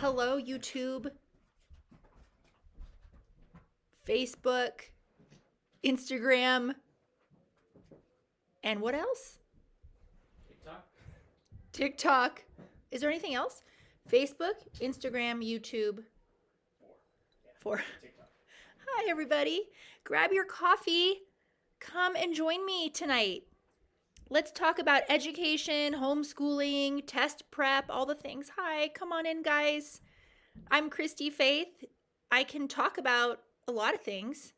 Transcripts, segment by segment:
Hello, YouTube, Facebook, Instagram, and what else? TikTok. Is there anything else? Facebook, Instagram, YouTube. Four. TikTok. Hi, everybody. Grab your coffee. Come and join me tonight. Let's talk about education, homeschooling, test prep, all the things. Hi, come on in, guys. I'm Christy Faith. I can talk about a lot of things,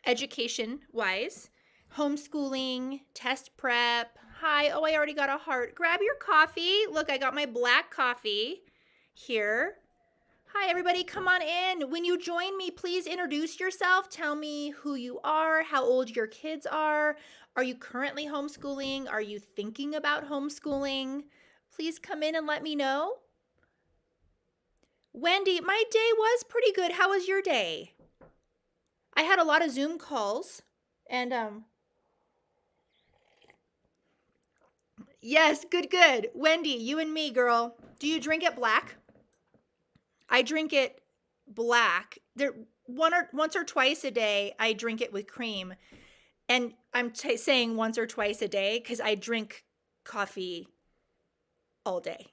education-wise, homeschooling, test prep. Hi, oh, I already got a heart. Grab your coffee. Look, I got my black coffee here. Hi, everybody, come on in. When you join me, please introduce yourself. Tell me who you are, how old your kids are. Are you currently homeschooling? Are you thinking about homeschooling? Please come in and let me know. Wendy, my day was pretty good. How was your day? I had a lot of Zoom calls and yes, good. Wendy, you and me, girl. Do you drink it black? I drink it black. Once or twice a day, I drink it with cream. And I'm saying once or twice a day because I drink coffee all day.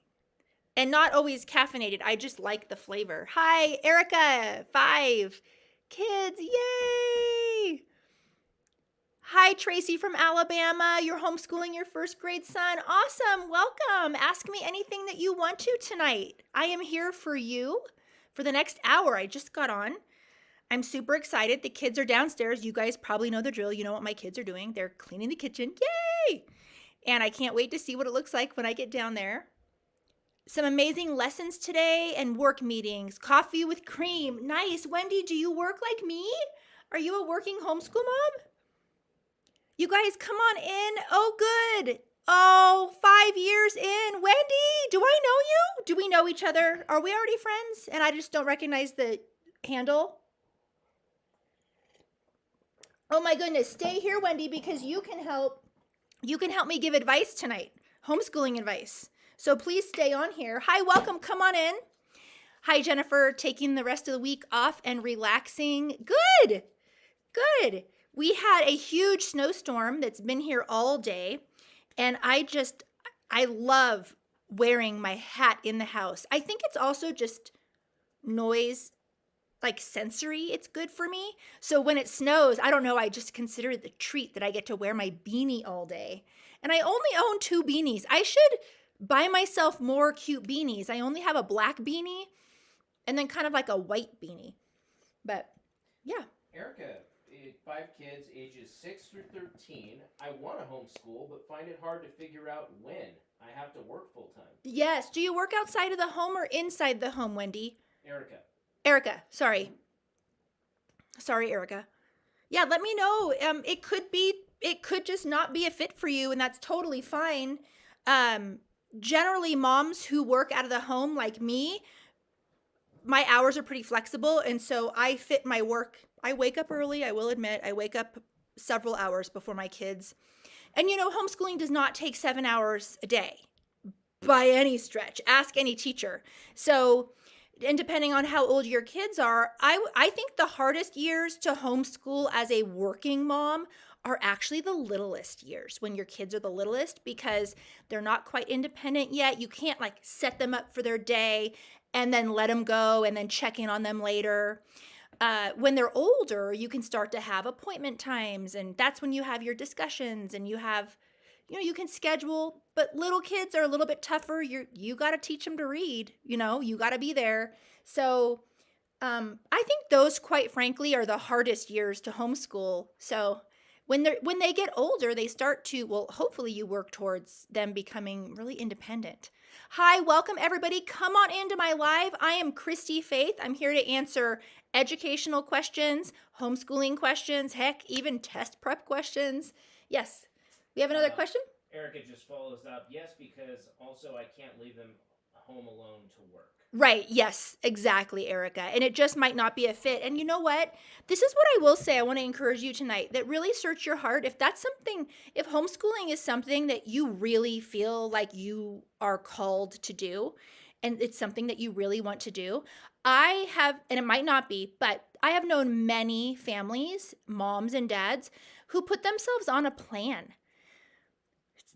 And not always caffeinated. I just like the flavor. Hi, Erica, 5. Kids, yay! Hi, Tracy from Alabama. You're homeschooling your first grade son. Awesome, welcome. Ask me anything that you want to tonight. I am here for you for the next hour. I just got on. I'm super excited. The kids are downstairs. You guys probably know the drill. You know what my kids are doing. They're cleaning the kitchen. Yay! And I can't wait to see what it looks like when I get down there. Some amazing lessons today and work meetings. Coffee with cream. Nice. Wendy, do you work like me? Are you a working homeschool mom? You guys, come on in. Oh, good. Oh, 5 years in. Wendy, do I know you? Do we know each other? Are we already friends? And I just don't recognize the handle. Oh my goodness. Stay here, Wendy, because you can help me give advice tonight. Homeschooling advice. So please stay on here. Hi, welcome. Come on in. Hi, Jennifer. Taking the rest of the week off and relaxing. Good. We had a huge snowstorm that's been here all day. And I love wearing my hat in the house. I think it's also just noise, like sensory. It's good for me. So when it snows, I don't know, I just consider it the treat that I get to wear my beanie all day. And I only own 2 beanies. I should buy myself more cute beanies. I only have a black beanie and then kind of like a white beanie. But yeah. Erica, 5 kids, ages 6 through 13. I want to homeschool, but find it hard to figure out when. I have to work full time. Yes. Do you work outside of the home or inside the home, Wendy? Erica, sorry. Sorry, Erica. Yeah, let me know. It could just not be a fit for you, and that's totally fine. Generally, moms who work out of the home like me, my hours are pretty flexible, and so I fit my work. I wake up early, I will admit. I wake up several hours before my kids. And homeschooling does not take 7 hours a day by any stretch. Ask any teacher. So, and depending on how old your kids are, I think the hardest years to homeschool as a working mom are actually the littlest years, when your kids are the littlest, because they're not quite independent yet. You can't like set them up for their day and then let them go and then check in on them later. When they're older, you can start to have appointment times, and that's when you have your discussions and you have, you can schedule. But little kids are a little bit tougher. You got to teach them to read, you got to be there. So I think those, quite frankly, are the hardest years to homeschool. So when they get older, they start to, well, hopefully you work towards them becoming really independent. Hi, welcome everybody. Come on into my live. I am Christy Faith. I'm here to answer educational questions, homeschooling questions, heck, even test prep questions. Yes. We have another question? Erica just follows up. Yes, because also I can't leave them home alone to work. Right. Yes, exactly, Erica. And it just might not be a fit. And you know what? This is what I will say. I want to encourage you tonight, that really search your heart. If that's something, if homeschooling is something that you really feel like you are called to do, and it's something that you really want to do, I have, and it might not be, but I have known many families, moms and dads, who put themselves on a plan.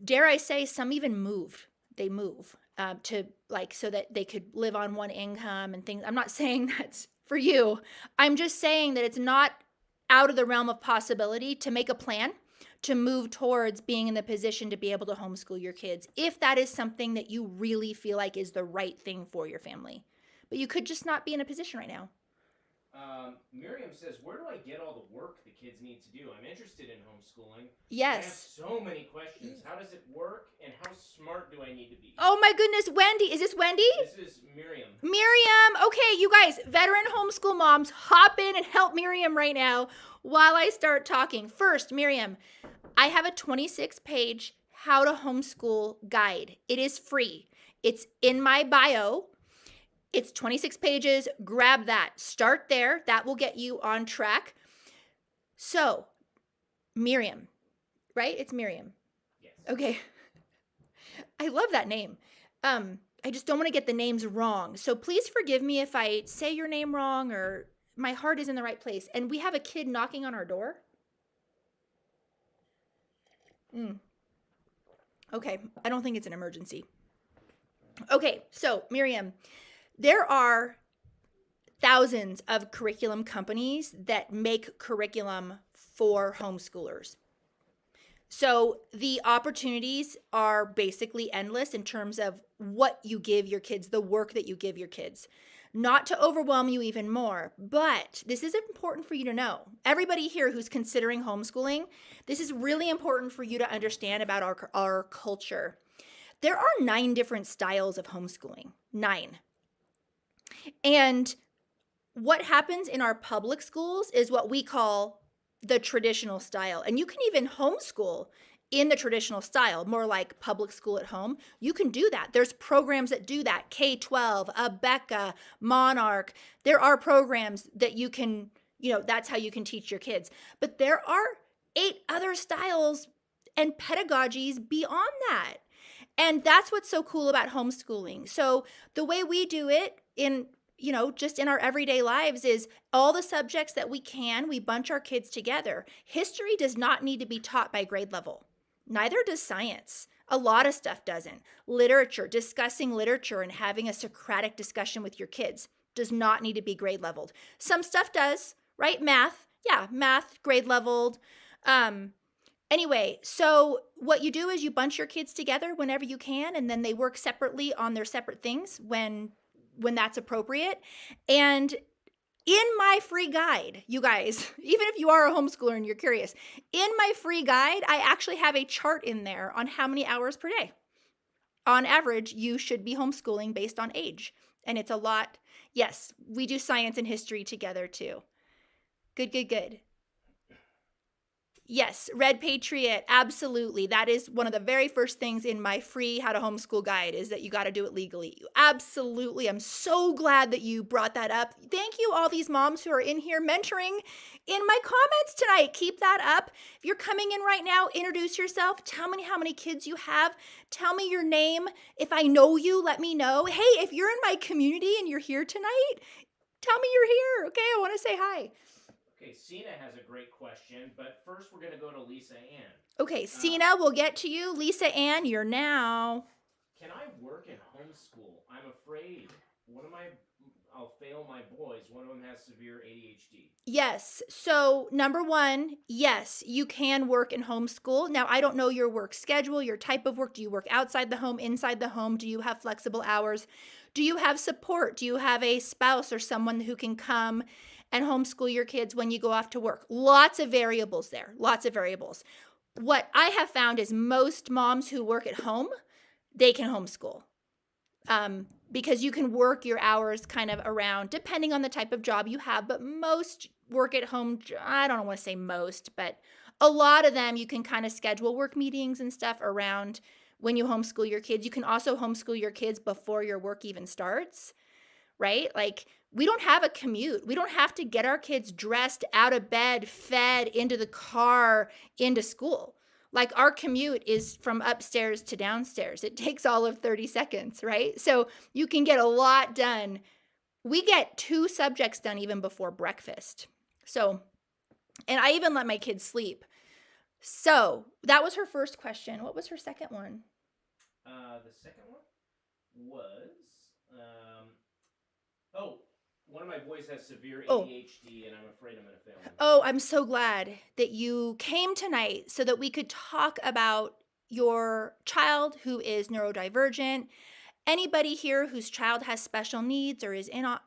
Dare I say, some even moved. They move to like so that they could live on one income and things. I'm not saying that's for you. I'm just saying that it's not out of the realm of possibility to make a plan to move towards being in the position to be able to homeschool your kids, if that is something that you really feel like is the right thing for your family. But you could just not be in a position right now. Miriam says, where do I get all the work the kids need to do? I'm interested in homeschooling. Yes. I have so many questions. How does it work, and how smart do I need to be? Oh my goodness, Wendy. Is this Wendy? This is Miriam. Miriam. Okay, you guys, veteran homeschool moms, hop in and help Miriam right now while I start talking. First, Miriam, I have a 26-page how to homeschool guide. It is free. It's in my bio. It's 26 pages. Grab that. Start there. That will get you on track. So, Miriam, right? It's Miriam. Yes. Okay. I love that name. I just don't want to get the names wrong. So please forgive me if I say your name wrong or my heart is in the right place. And we have a kid knocking on our door. Okay. I don't think it's an emergency. Okay. So, Miriam, there are thousands of curriculum companies that make curriculum for homeschoolers. So the opportunities are basically endless in terms of what you give your kids, the work that you give your kids. Not to overwhelm you even more, but this is important for you to know. Everybody here who's considering homeschooling, this is really important for you to understand about our culture. There are 9 different styles of homeschooling. 9. And what happens in our public schools is what we call the traditional style. And you can even homeschool in the traditional style, more like public school at home. You can do that. There's programs that do that. K-12, Abeka, Monarch. There are programs that you can, that's how you can teach your kids. But there are 8 other styles and pedagogies beyond that. And that's what's so cool about homeschooling. So the way we do it just in our everyday lives is all the subjects that we bunch our kids together. History does not need to be taught by grade level. Neither does science. A lot of stuff doesn't. Literature, discussing literature and having a Socratic discussion with your kids does not need to be grade leveled. Some stuff does, right? Math, grade leveled. Anyway, so what you do is you bunch your kids together whenever you can, and then they work separately on their separate things when that's appropriate. And in my free guide, you guys, even if you are a homeschooler and you're curious, in my free guide, I actually have a chart in there on how many hours per day. On average, you should be homeschooling based on age. And it's a lot. Yes, we do science and history together too. Good. Yes, Red Patriot, absolutely. That is one of the very first things in my free How to Homeschool guide is that you got to do it legally. Absolutely. I'm so glad that you brought that up. Thank you, all these moms who are in here mentoring in my comments tonight. Keep that up. If you're coming in right now, introduce yourself. Tell me how many kids you have. Tell me your name. If I know you, let me know. Hey, if you're in my community and you're here tonight, tell me you're here. Okay, I want to say hi. Okay, Sina has a great question, but first we're going to go to Lisa Ann. Okay, Sina, we'll get to you. Lisa Ann, you're now. Can I work in homeschool? I'm afraid I'll fail my boys. One of them has severe ADHD. Yes. So, number 1, yes, you can work in homeschool. Now, I don't know your work schedule, your type of work. Do you work outside the home, inside the home? Do you have flexible hours? Do you have support? Do you have a spouse or someone who can come and homeschool your kids when you go off to work? Lots of variables there. Lots of variables. What I have found is most moms who work at home, they can homeschool. Because you can work your hours kind of around, depending on the type of job you have, but most work at home, I don't want to say most, but a lot of them you can kind of schedule work meetings and stuff around when you homeschool your kids. You can also homeschool your kids before your work even starts, right? Like, we don't have a commute. We don't have to get our kids dressed, out of bed, fed, into the car, into school. Like our commute is from upstairs to downstairs. It takes all of 30 seconds, right? So you can get a lot done. We get 2 subjects done even before breakfast. So, and I even let my kids sleep. So that was her first question. What was her second one? The second one was, one of my boys has severe ADHD, and I'm afraid I'm going to fail him. Oh, I'm so glad that you came tonight so that we could talk about your child who is neurodivergent. Anybody here whose child has special needs or is on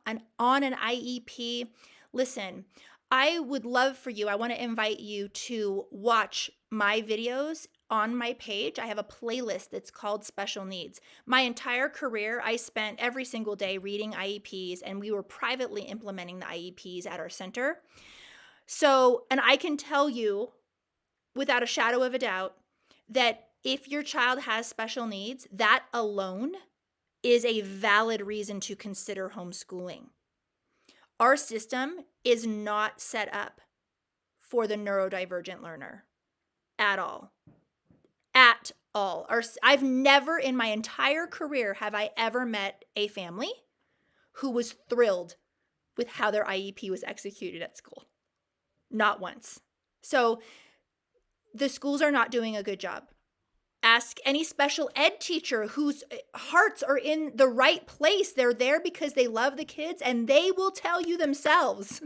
an IEP, listen, I would love for you, I want to invite you to watch my videos on my page. I have a playlist that's called Special Needs. My entire career, I spent every single day reading IEPs, and we were privately implementing the IEPs at our center. So, and I can tell you without a shadow of a doubt that if your child has special needs, that alone is a valid reason to consider homeschooling. Our system is not set up for the neurodivergent learner at all. At all. I've never in my entire career have I ever met a family who was thrilled with how their IEP was executed at school. Not once. So the schools are not doing a good job. Ask any special ed teacher whose hearts are in the right place. They're there because they love the kids, and they will tell you themselves,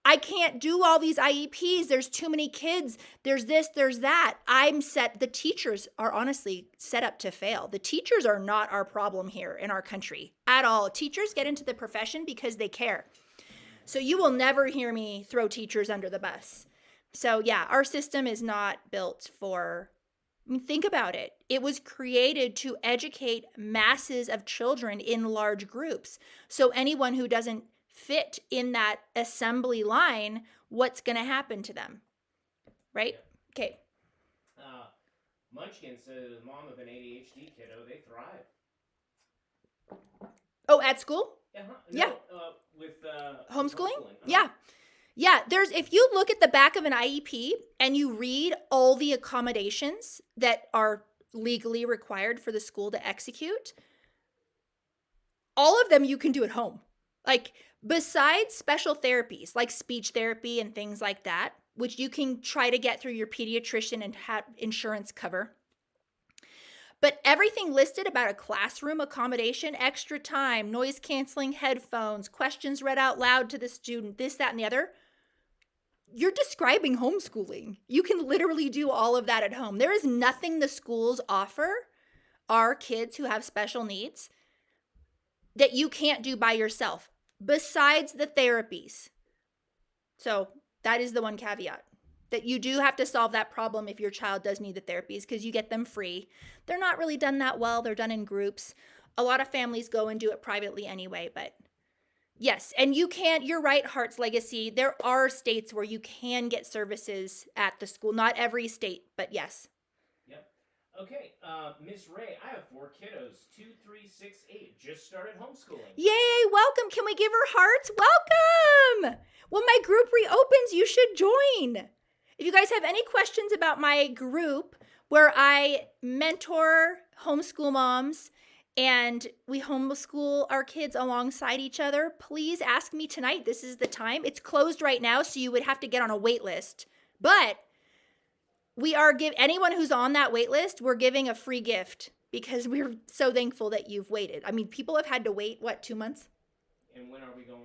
I can't do all these IEPs. There's too many kids. There's this, there's that. The teachers are honestly set up to fail. The teachers are not our problem here in our country at all. Teachers get into the profession because they care. So you will never hear me throw teachers under the bus. So yeah, our system is not built for, think about it. It was created to educate masses of children in large groups. So anyone who doesn't fit in that assembly line, what's going to happen to them? Right? Okay. Munchkin said, the mom of an ADHD kiddo, they thrive. Oh, at school? Uh-huh. Yeah. With homeschooling? Uh-huh. Yeah. Yeah, if you look at the back of an IEP and you read all the accommodations that are legally required for the school to execute, all of them you can do at home. Like, besides special therapies like speech therapy and things like that, which you can try to get through your pediatrician and have insurance cover. But everything listed about a classroom accommodation, extra time, noise canceling headphones, questions read out loud to the student, this, that, and the other, you're describing homeschooling. You can literally do all of that at home. There is nothing the schools offer our kids who have special needs that you can't do by yourself, besides the therapies. So that is the one caveat, that you do have to solve that problem if your child does need the therapies, because you get them free. They're not really done that well. They're done in groups. A lot of families go and do it privately anyway, but yes. And you're right, Heart's Legacy. There are states where you can get services at the school. Not every state, but yes. Yep. Okay, Miss Ray, I have 4 kiddos, 2, 3, 6, 8, just started homeschooling. Yay, welcome. Can we give her hearts? Welcome. When my group reopens, you should join. If you guys have any questions about my group where I mentor homeschool moms and we homeschool our kids alongside each other, please ask me tonight. This is the time. It's closed right now, so you would have to get on a wait list. But we are anyone who's on that wait list, we're giving a free gift because we're so thankful that you've waited. I mean, people have had to wait, 2 months? And when are we opening?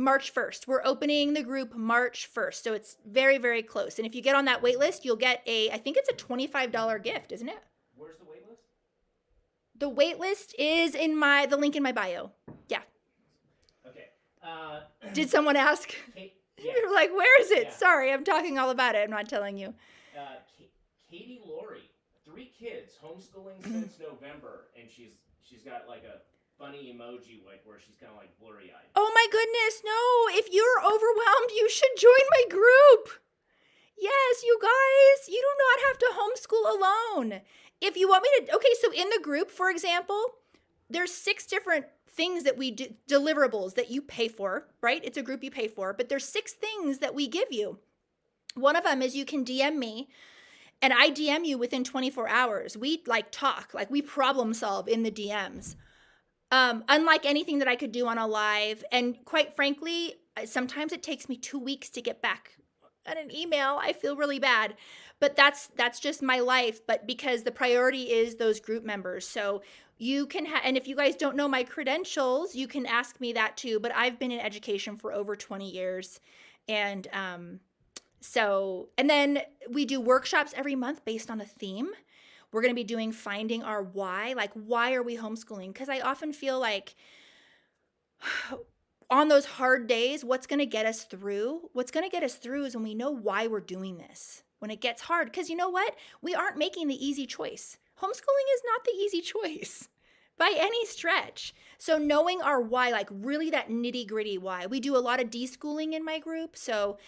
March 1st. We're opening the group March 1st. So it's very, very close. And if you get on that wait list, you'll get I think it's a $25 gift, isn't it? Where's the wait list? The wait list is in the link in my bio. Yeah. Okay. Did someone ask? Yes. You're like, where is it? Yeah. Sorry, I'm talking all about it. I'm not telling you. Katie Laurie, 3 kids, homeschooling since November, and she's got like a funny emoji where she's kind of like blurry-eyed. Oh my goodness, no. If you're overwhelmed, you should join my group. Yes, you guys, you do not have to homeschool alone. If you want me to, okay, so in the group, for example, there's 6 different things that we do, deliverables that you pay for, right? It's a group you pay for, but there's 6 things that we give you. One of them is you can DM me And I DM you within 24 hours. We like talk, like we problem solve in the DMs. Unlike anything that I could do on a live. And quite frankly, sometimes it takes me 2 weeks to get back on an email. I feel really bad, but that's just my life. But because the priority is those group members. So you can and if you guys don't know my credentials, you can ask me that too. But I've been in education for over 20 years. And and then we do workshops every month based on a theme. We're going to be doing finding our why, like why are we homeschooling? Because I often feel like on those hard days, what's going to get us through? What's going to get us through is when we know why we're doing this. When it gets hard, because you know what? We aren't making the easy choice. Homeschooling is not the easy choice by any stretch. So knowing our why, like really that nitty gritty why. We do a lot of deschooling in my group. So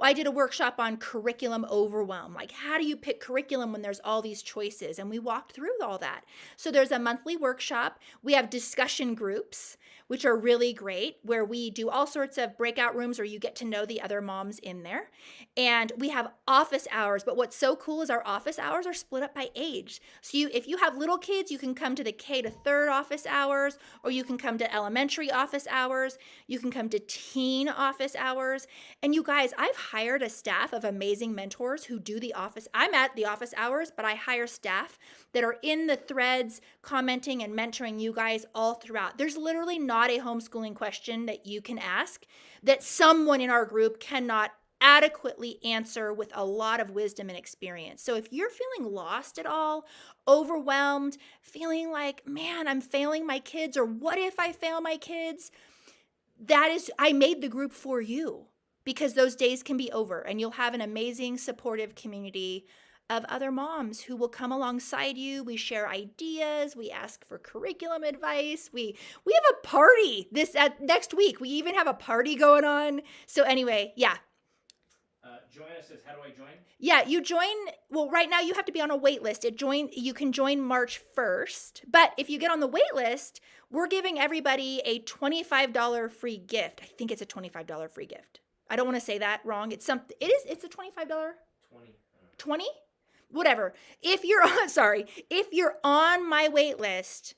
I did a workshop on curriculum overwhelm. Like, how do you pick curriculum when there's all these choices? And we walked through all that. So there's a monthly workshop. We have discussion groups, which are really great, where we do all sorts of breakout rooms where you get to know the other moms in there. And we have office hours. But what's so cool is our office hours are split up by age. So if you have little kids, you can come to the K to 3rd office hours, or you can come to elementary office hours. You can come to teen office hours. And you guys, I've hired a staff of amazing mentors who do the office. I'm at the office hours, but I hire staff that are in the threads commenting and mentoring you guys all throughout. There's literally not a homeschooling question that you can ask that someone in our group cannot adequately answer with a lot of wisdom and experience. So if you're feeling lost at all, overwhelmed, feeling like, man, I'm failing my kids, or what if I fail my kids? I made the group for you, because those days can be over and you'll have an amazing supportive community of other moms who will come alongside you. We share ideas. We ask for curriculum advice. We have a party next week. We even have a party going on. So anyway, yeah. Joanna says, how do I join? Yeah, you join. Well, right now you have to be on a wait list. You can join March 1st. But if you get on the wait list, we're giving everybody a $25 free gift. I think it's a $25 free gift. I don't want to say that wrong. It's a $25. 20? Whatever. If you're on my wait list,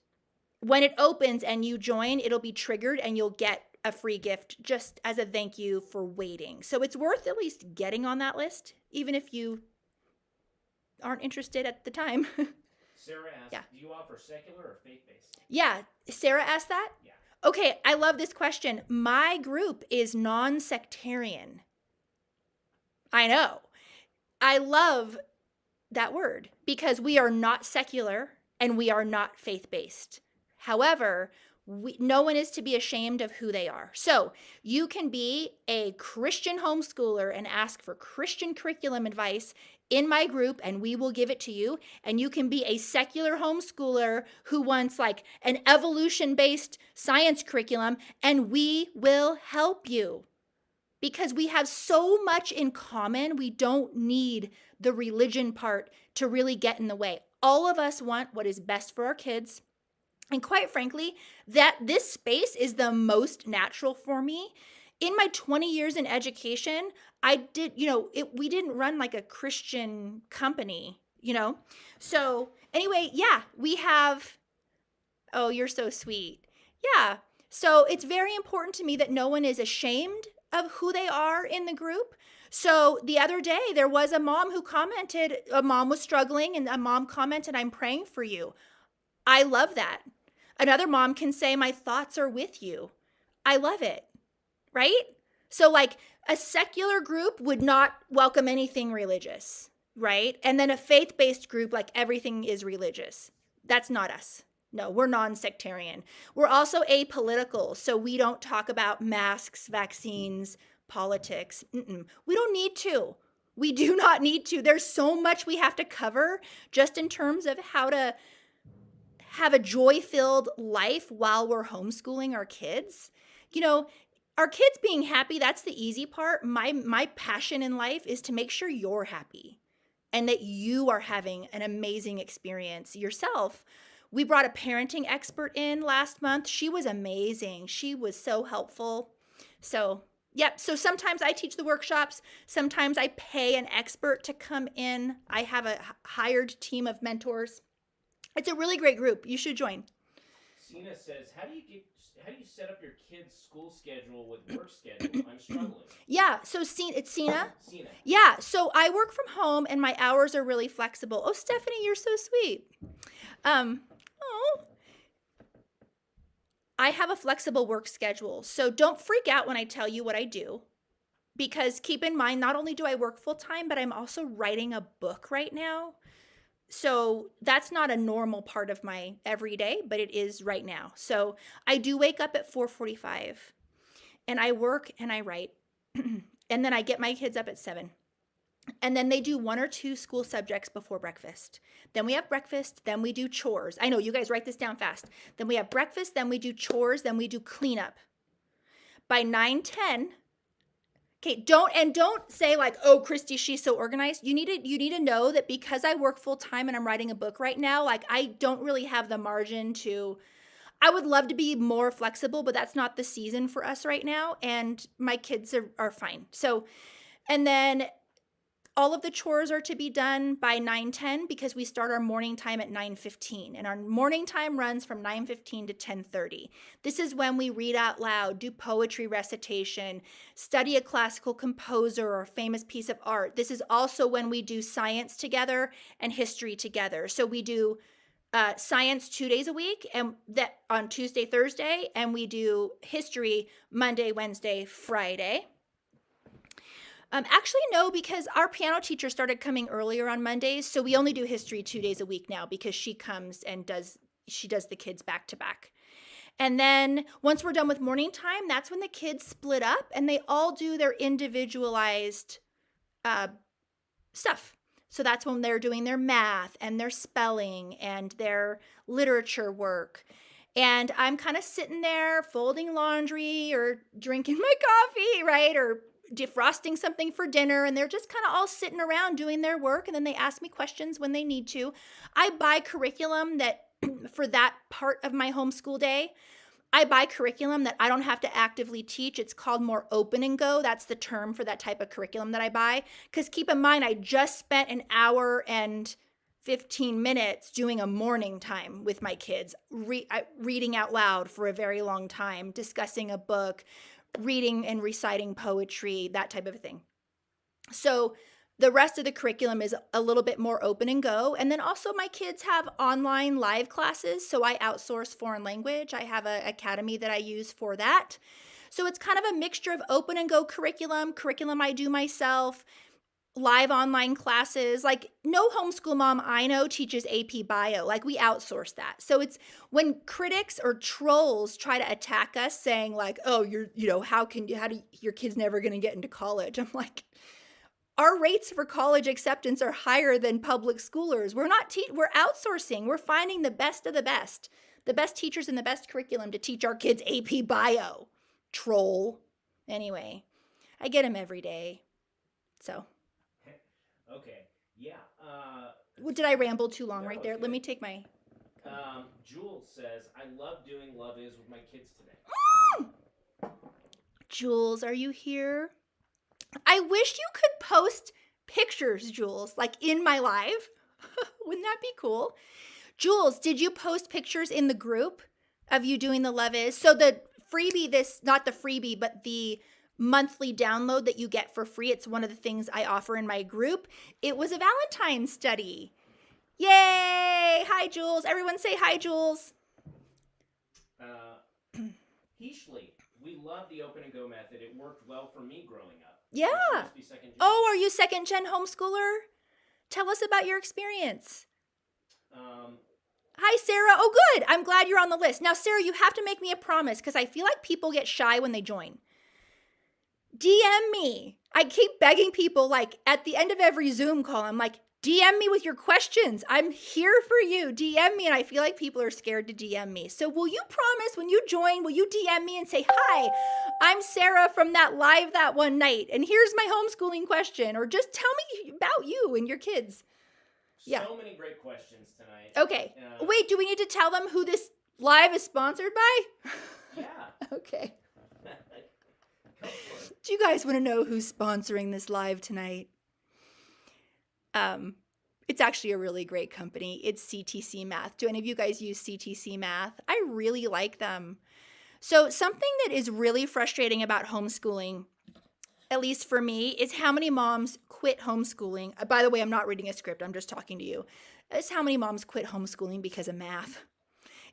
when it opens and you join, it'll be triggered and you'll get a free gift just as a thank you for waiting. So it's worth at least getting on that list, even if you aren't interested at the time. Sarah asked, do you offer secular or faith-based? Yeah. Sarah asked that? Yeah. Okay, I love this question. My group is non-sectarian. I know. I love that word because we are not secular and we are not faith-based. However, no one is to be ashamed of who they are. So you can be a Christian homeschooler and ask for Christian curriculum advice in my group and we will give it to you. And you can be a secular homeschooler who wants like an evolution-based science curriculum and we will help you. Because we have so much in common, we don't need the religion part to really get in the way. All of us want what is best for our kids. And quite frankly, that this space is the most natural for me. In my 20 years in education, we didn't run like a Christian company, So anyway, yeah, we have, oh, you're so sweet. Yeah. So it's very important to me that no one is ashamed of who they are in the group. So the other day, there was a mom who commented, a mom was struggling and a mom commented, I'm praying for you. I love that. Another mom can say, my thoughts are with you. I love it, right? So like a secular group would not welcome anything religious, right? And then a faith-based group, like everything is religious. That's not us. No, we're non-sectarian. We're also apolitical, so we don't talk about masks, vaccines, politics. We don't need to. We do not need to. There's so much we have to cover just in terms of how to have a joy-filled life while we're homeschooling our kids. Our kids being happy, that's the easy part. My passion in life is to make sure you're happy and that you are having an amazing experience yourself. We brought a parenting expert in last month. She was amazing. She was so helpful. So Yep. So sometimes I teach the workshops. Sometimes I pay an expert to come in. I have a hired team of mentors. It's a really great group. You should join. Sina says, how do you set up your kid's school schedule with work schedule? I'm struggling. Yeah. So it's Sina. Sina. Yeah. So I work from home and my hours are really flexible. Oh, Stephanie, you're so sweet. Oh. I have a flexible work schedule. So don't freak out when I tell you what I do. Because keep in mind, not only do I work full time, but I'm also writing a book right now. So that's not a normal part of my everyday, but it is right now. So I do wake up at 4:45 and I work and I write. And then I get my kids up at 7. And then they do 1 or 2 school subjects before breakfast. Then we have breakfast, then we do chores. I know you guys write this down fast. Then we have breakfast, then we do chores, then we do cleanup. By 9:10, okay, don't say like, "Oh, Christy, she's so organized." You need to know that because I work full time and I'm writing a book right now, like I don't really have the margin to. I would love to be more flexible, but that's not the season for us right now, and my kids are fine. So, and then all of the chores are to be done by 9:10 because we start our morning time at 9:15, and our morning time runs from 9:15 to 10:30. This is when we read out loud, do poetry recitation, study a classical composer or famous piece of art. This is also when we do science together and history together. So we do science 2 days a week, and that on Tuesday, Thursday, and we do history Monday, Wednesday, Friday. Actually, no, because our piano teacher started coming earlier on Mondays, so we only do history 2 days a week now because she comes and does the kids back to back. And then once we're done with morning time, that's when the kids split up and they all do their individualized stuff. So that's when they're doing their math and their spelling and their literature work. And I'm kind of sitting there folding laundry or drinking my coffee, right? Or defrosting something for dinner, and they're just kind of all sitting around doing their work, and then they ask me questions when they need to. I buy curriculum that for that part of my homeschool day, I buy curriculum that I don't have to actively teach. It's called more open and go. That's the term for that type of curriculum that I buy. Because keep in mind, I just spent an hour and 15 minutes doing a morning time with my kids, reading out loud for a very long time, discussing a book, reading and reciting poetry, that type of thing. So the rest of the curriculum is a little bit more open and go. And then also my kids have online live classes. So I outsource foreign language. I have an academy that I use for that. So it's kind of a mixture of open and go curriculum I do myself, live online classes. Like no homeschool mom I know teaches AP Bio. Like we outsource that. So it's when critics or trolls try to attack us saying like, "Oh, how do your kid's never going to get into college?" I'm like, our rates for college acceptance are higher than public schoolers. We're outsourcing. We're finding the best of the best teachers and the best curriculum to teach our kids AP Bio. Troll. Anyway, I get them every day. So. Okay. Yeah. Did I ramble too long No, right there? it's Let me good. take my... Jules says, I love doing Love Is with my kids today. Jules, are you here? I wish you could post pictures, Jules, like in my live. Wouldn't that be cool? Jules, did you post pictures in the group of you doing the Love Is? So the freebie, not the freebie, but the monthly download that you get for free. It's one of the things I offer in my group. It was a Valentine's study. Yay! Hi, Jules. Everyone say hi, Jules. Heashley, we love the open and go method. It worked well for me growing up. Yeah. She must be second gen. Oh, are you second gen homeschooler? Tell us about your experience. Hi, Sarah. Oh, good. I'm glad you're on the list. Now, Sarah, you have to make me a promise because I feel like people get shy when they join. DM me. I keep begging people, like at the end of every Zoom call, I'm like, DM me with your questions. I'm here for you. DM me. And I feel like people are scared to DM me. So will you promise when you join, will you DM me and say, "Hi, I'm Sarah from that live that one night, and here's my homeschooling question," or just tell me about you and your kids. Yeah. So many great questions tonight. Okay. Wait, do we need to tell them who this live is sponsored by? Yeah. Okay. Go for it. Do you guys want to know who's sponsoring this live tonight? It's actually a really great company. It's CTC Math. Do any of you guys use CTC Math? I really like them. So something that is really frustrating about homeschooling, at least for me, is how many moms quit homeschooling. By the way, I'm not reading a script. I'm just talking to you. It's how many moms quit homeschooling because of math.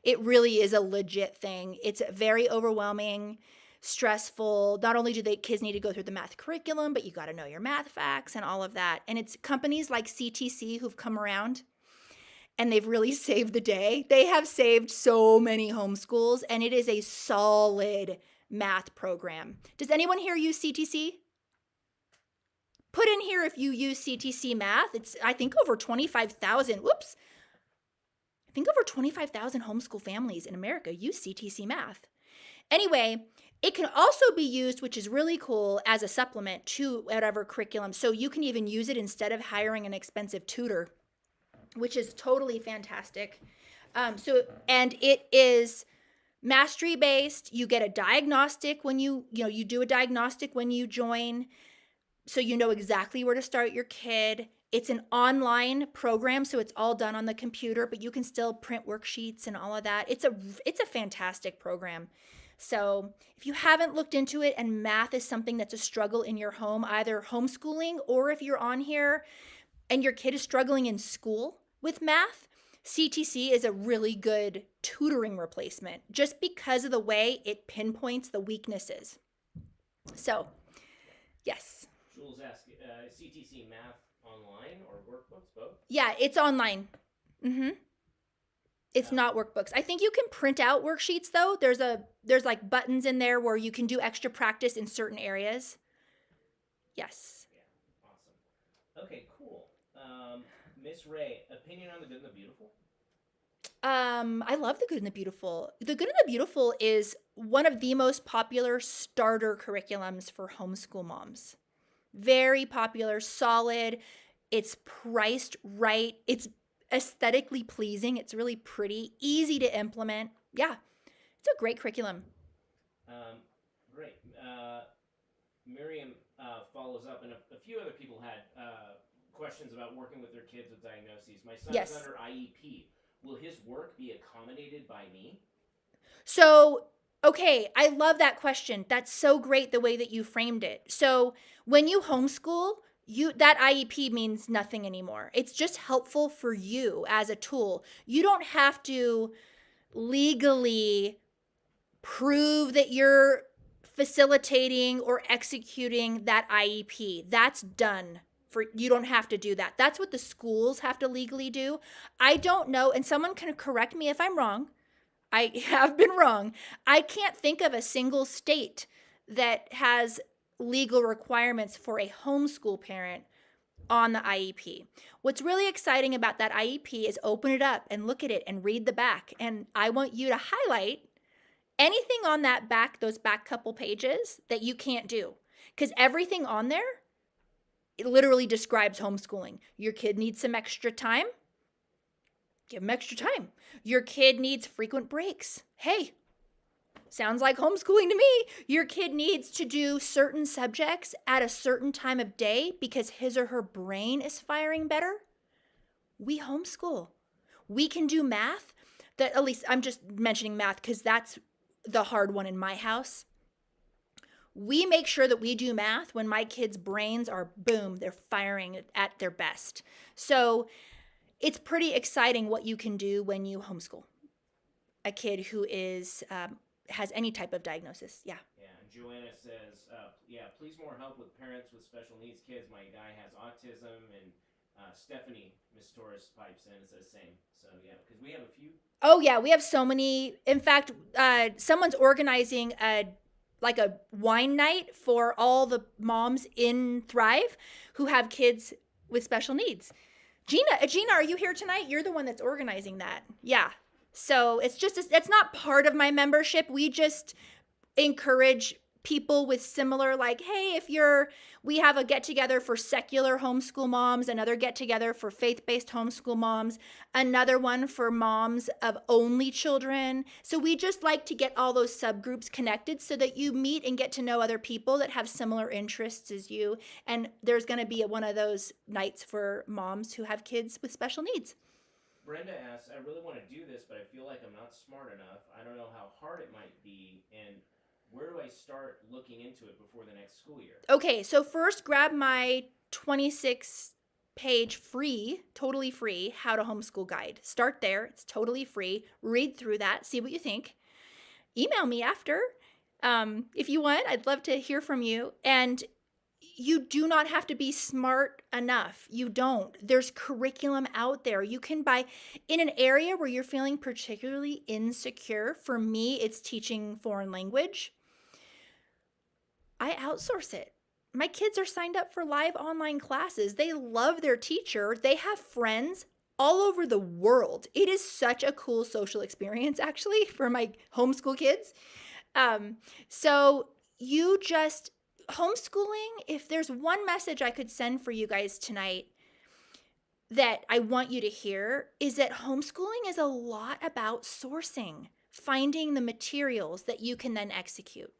It really is a legit thing. It's very overwhelming, stressful. Not only do the kids need to go through the math curriculum, but you got to know your math facts and all of that. And it's companies like CTC who've come around and they've really saved the day. They have saved so many homeschools, and it is a solid math program. Does anyone here use CTC? Put in here if you use CTC Math. It's, I think, over 25,000. Whoops. I think over 25,000 homeschool families in America use CTC Math. Anyway, it can also be used, which is really cool, as a supplement to whatever curriculum. So you can even use it instead of hiring an expensive tutor, which is totally fantastic. And it is mastery based. You get a diagnostic when you do a diagnostic when you join, so you know exactly where to start your kid. It's an online program, so it's all done on the computer, but you can still print worksheets and all of that. It's a fantastic program. So if you haven't looked into it and math is something that's a struggle in your home, either homeschooling or if you're on here and your kid is struggling in school with math, CTC is a really good tutoring replacement just because of the way it pinpoints the weaknesses. So, yes. Jules asked, CTC Math online or workbooks, both? Yeah, it's online. It's not workbooks. I think you can print out worksheets though. There's like buttons in there where you can do extra practice in certain areas. Yes. Yeah, awesome. Okay, cool. Miss Ray, opinion on The Good and the Beautiful? I love The Good and the Beautiful. The Good and the Beautiful is one of the most popular starter curriculums for homeschool moms. Very popular, solid. It's priced right. It's aesthetically pleasing. It's really pretty, easy to implement. Yeah, it's a great curriculum. Great. Miriam follows up, and a few other people had questions about working with their kids with diagnoses. My son is under IEP. Will his work be accommodated by me? So, okay, I love that question. That's so great the way that you framed it. So when you homeschool, that IEP means nothing anymore. It's just helpful for you as a tool. You don't have to legally prove that you're facilitating or executing that IEP. That's done. You don't have to do that. That's what the schools have to legally do. I don't know, and someone can correct me if I'm wrong. I have been wrong. I can't think of a single state that has legal requirements for a homeschool parent on the IEP. What's really exciting about that IEP is open it up and look at it and read the back. And I want you to highlight anything on that back, those back couple pages that you can't do. Because everything on there, it literally describes homeschooling. Your kid needs some extra time. Give them extra time. Your kid needs frequent breaks. Hey, sounds like homeschooling to me. Your kid needs to do certain subjects at a certain time of day because his or her brain is firing better. We homeschool. We can do math. That, at least I'm just mentioning math because that's the hard one in my house. We make sure that we do math when my kids' brains are, boom, they're firing at their best. So it's pretty exciting what you can do when you homeschool a kid who is has any type of diagnosis. Yeah. Yeah, and Joanna says, please more help with parents with special needs kids. My guy has autism, and Stephanie, Miss Torres, pipes in and says same. So yeah, because we have a few. Oh yeah, we have so many. In fact, someone's organizing a wine night for all the moms in Thrive who have kids with special needs. Gina, are you here tonight? You're the one that's organizing that. Yeah. So it's not part of my membership. We just encourage people with similar, like, hey, we have a get together for secular homeschool moms, another get together for faith-based homeschool moms, another one for moms of only children. So we just like to get all those subgroups connected so that you meet and get to know other people that have similar interests as you. And there's going to be one of those nights for moms who have kids with special needs. Brenda asks, I really want to do this, but I feel like I'm not smart enough. I don't know how hard it might be, and where do I start looking into it before the next school year? Okay, so first grab my 26-page free, totally free, How to Homeschool Guide. Start there. It's totally free. Read through that. See what you think. Email me after if you want. I'd love to hear from you. And you do not have to be smart enough. You don't. There's curriculum out there. You can buy in an area where you're feeling particularly insecure. For me, it's teaching foreign language. I outsource it. My kids are signed up for live online classes. They love their teacher. They have friends all over the world. It is such a cool social experience, actually, for my homeschool kids. So you just, homeschooling, if there's one message I could send for you guys tonight that I want you to hear, is that homeschooling is a lot about sourcing, finding the materials that you can then execute.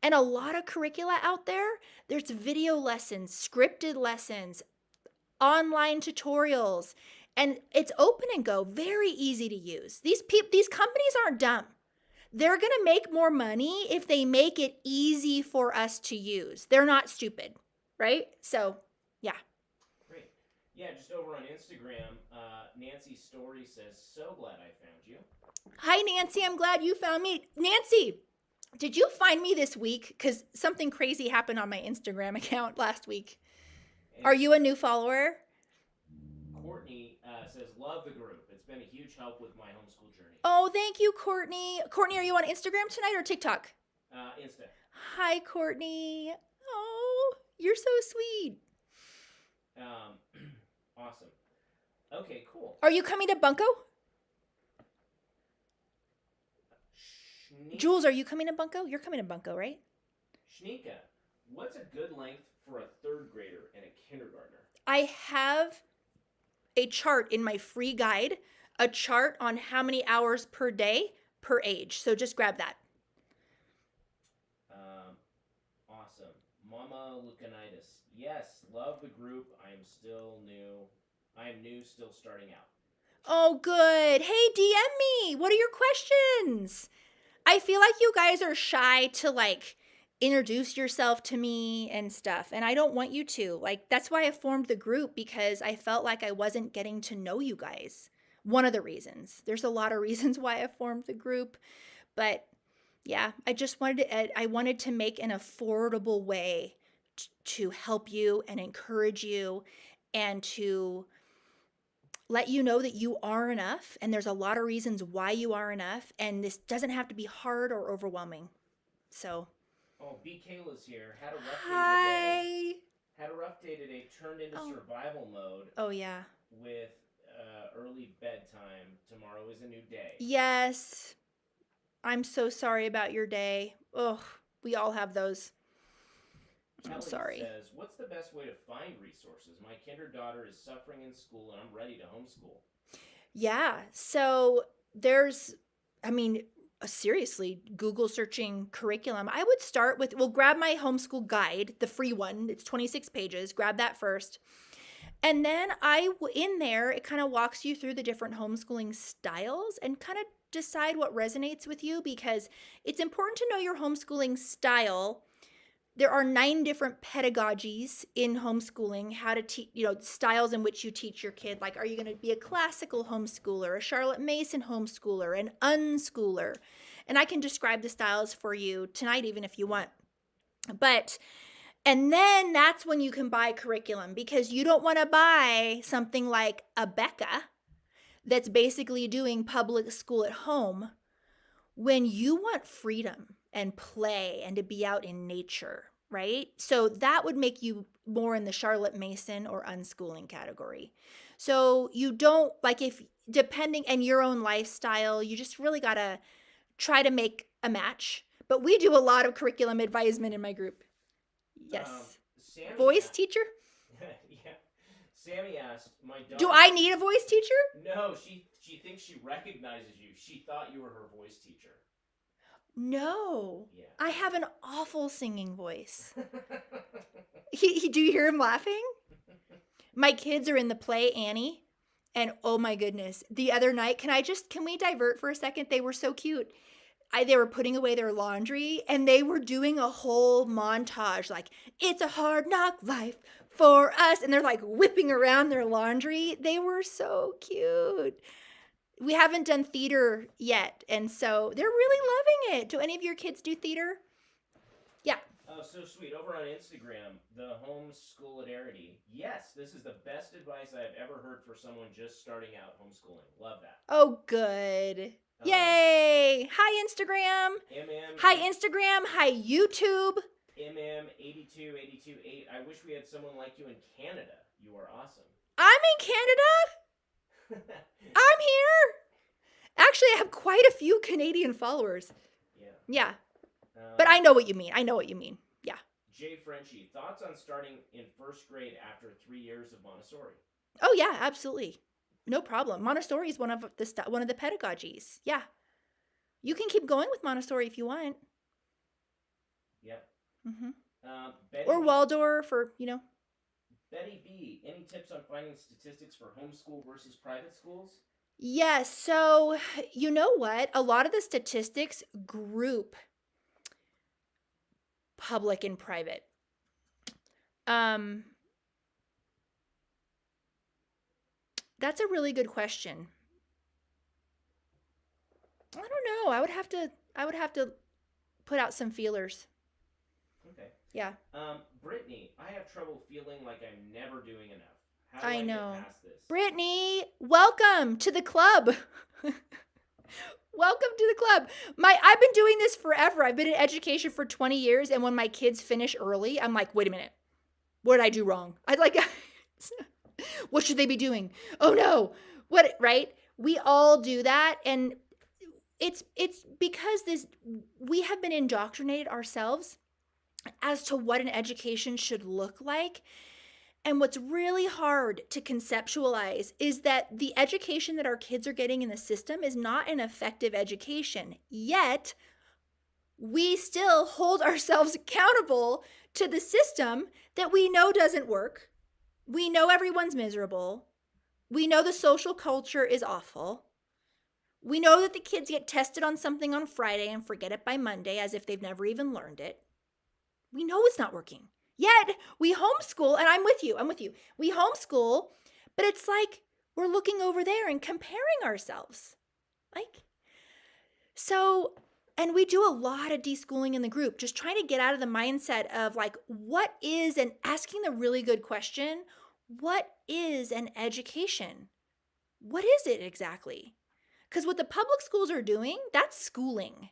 And a lot of curricula out there, there's video lessons, scripted lessons, online tutorials, and it's open and go, very easy to use. These companies aren't dumb. They're going to make more money if they make it easy for us to use. They're not stupid, right? So, yeah. Great. Yeah, just over on Instagram, Nancy Story says, so glad I found you. Hi, Nancy. I'm glad you found me. Nancy, did you find me this week? Because something crazy happened on my Instagram account last week. And are you a new follower? Courtney says, love the group. It's been a huge help with my homeschool journey. Oh, thank you, Courtney. Courtney, are you on Instagram tonight or TikTok? Insta. Hi, Courtney. Oh, you're so sweet. Awesome. Okay, cool. Are you coming to Bunko? Jules, are you coming to Bunko? You're coming to Bunko, right? Shnika, what's a good length for a third grader and a kindergartner? I have a chart in my free guide, a chart on how many hours per day per age. So just grab that. Awesome. Mama Lucanitis. Yes, love the group. I am new, still starting out. Oh, good. Hey, DM me. What are your questions? I feel like you guys are shy to introduce yourself to me and stuff. And I don't want you to. That's why I formed the group, because I felt like I wasn't getting to know you guys. One of the reasons. There's a lot of reasons why I formed the group. But yeah, I wanted to make an affordable way to help you and encourage you and to let you know that you are enough. And there's a lot of reasons why you are enough. And this doesn't have to be hard or overwhelming. So. Oh, B. Kayla's here. Had a rough Hi. day today. Had a rough day today. Turned into survival mode. Oh, yeah. With early bedtime. Tomorrow is a new day. Yes. I'm so sorry about your day. Ugh, we all have those. Kelly I'm sorry. Says, what's the best way to find resources? My kinder daughter is suffering in school and I'm ready to homeschool. Yeah. So seriously, Google searching curriculum. I would start with, grab my homeschool guide, the free one. It's 26 pages. Grab that first. And then in there, it kind of walks you through the different homeschooling styles and kind of decide what resonates with you, because it's important to know your homeschooling style. There are 9 different pedagogies in homeschooling, how to teach, styles in which you teach your kid. Are you going to be a classical homeschooler, a Charlotte Mason homeschooler, an unschooler? And I can describe the styles for you tonight, even if you want. And then that's when you can buy curriculum, because you don't want to buy something like a Becca that's basically doing public school at home when you want freedom and play and to be out in nature, right? So that would make you more in the Charlotte Mason or unschooling category. So you don't, if depending on your own lifestyle, you just really got to try to make a match. But we do a lot of curriculum advisement in my group. Yes. Sammy Voice asked, teacher? yeah. Sammy asked, my daughter. Do I need a voice teacher? No, she thinks she recognizes you. She thought you were her voice teacher. No. Yeah. I have an awful singing voice. Do you hear him laughing? My kids are in the play Annie, and oh my goodness, the other night, can we divert for a second? They were so cute. They were putting away their laundry, and they were doing a whole montage, like, it's a hard knock life for us, and they're like whipping around their laundry. They were so cute. We haven't done theater yet, and so they're really loving it. Do any of your kids do theater? Yeah. Oh, so sweet. Over on Instagram, the homeschoolidarity. Yes, this is the best advice I've ever heard for someone just starting out homeschooling. Love that. Oh, good. Yay. Hi, Instagram. Hi, Instagram. Hi, YouTube. MM82828. I wish we had someone like you in Canada. You are awesome. I'm in Canada. I'm here. Actually, I have quite a few Canadian followers. Yeah. But I know what you mean. Yeah. Jay Frenchie, thoughts on starting in first grade after 3 years of Montessori? Oh yeah, absolutely. No problem. Montessori is one of the pedagogies. Yeah. You can keep going with Montessori if you want. Yep. Mm-hmm. Or Waldorf, or Betty B, any tips on finding statistics for homeschool versus private schools? Yes. So, you know what? A lot of the statistics group public and private. That's a really good question. I don't know. I would have to put out some feelers. Okay. Yeah. Brittany, I have trouble feeling like I'm never doing enough. How do I know. get past this? Brittany, welcome to the club. Welcome to the club. I've been doing this forever. I've been in education for 20 years, and when my kids finish early, I'm like, wait a minute. What did I do wrong? What should they be doing? Oh no. What, right? We all do that, and it's because we have been indoctrinated ourselves as to what an education should look like. And what's really hard to conceptualize is that the education that our kids are getting in the system is not an effective education. Yet, we still hold ourselves accountable to the system that we know doesn't work. We know everyone's miserable. We know the social culture is awful. We know that the kids get tested on something on Friday and forget it by Monday as if they've never even learned it. We know it's not working. Yet we homeschool, and I'm with you. We homeschool, but it's like we're looking over there and comparing ourselves. And we do a lot of deschooling in the group, just trying to get out of the mindset of what is, and asking the really good question, what is an education? What is it exactly? Because what the public schools are doing, that's schooling.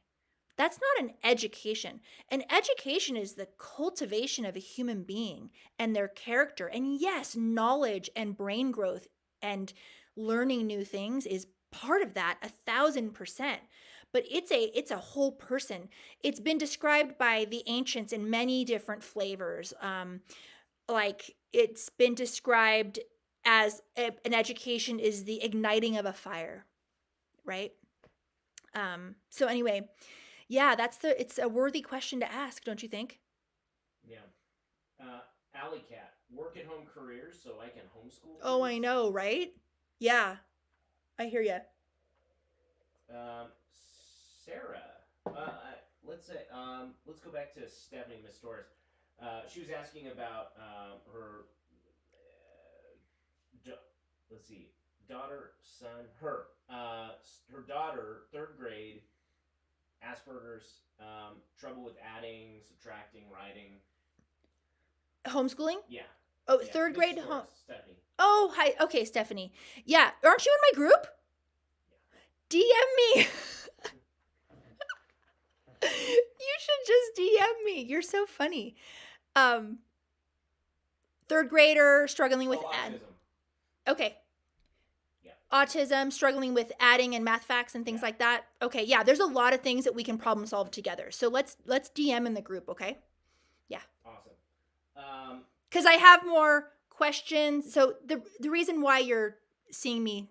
That's not an education. An education is the cultivation of a human being and their character. And yes, knowledge and brain growth and learning new things is part of that, 1,000%. But it's a whole person. It's been described by the ancients in many different flavors. It's been described as an education is the igniting of a fire, right? So anyway. Yeah, it's a worthy question to ask, don't you think? Yeah. Alley Cat, work at home careers so I can homeschool. Oh, I know, right? Yeah, I hear you. Sarah, let's go back to Stephanie, Miss Torres. She was asking about her. Her daughter, 3rd grade. Asperger's, trouble with adding, subtracting, writing. Homeschooling? Yeah. Oh, yeah. 3rd grade Stephanie. Oh, hi. Okay, Stephanie. Yeah. Aren't you in my group? Yeah. DM me. You should just DM me. You're so funny. 3rd grader struggling with autism. Okay. Yeah. autism, struggling with adding and math facts and things like that. Okay, yeah, there's a lot of things that we can problem solve together. So let's DM in the group, okay? Yeah. Awesome. Because I have more questions. So the reason why you're seeing me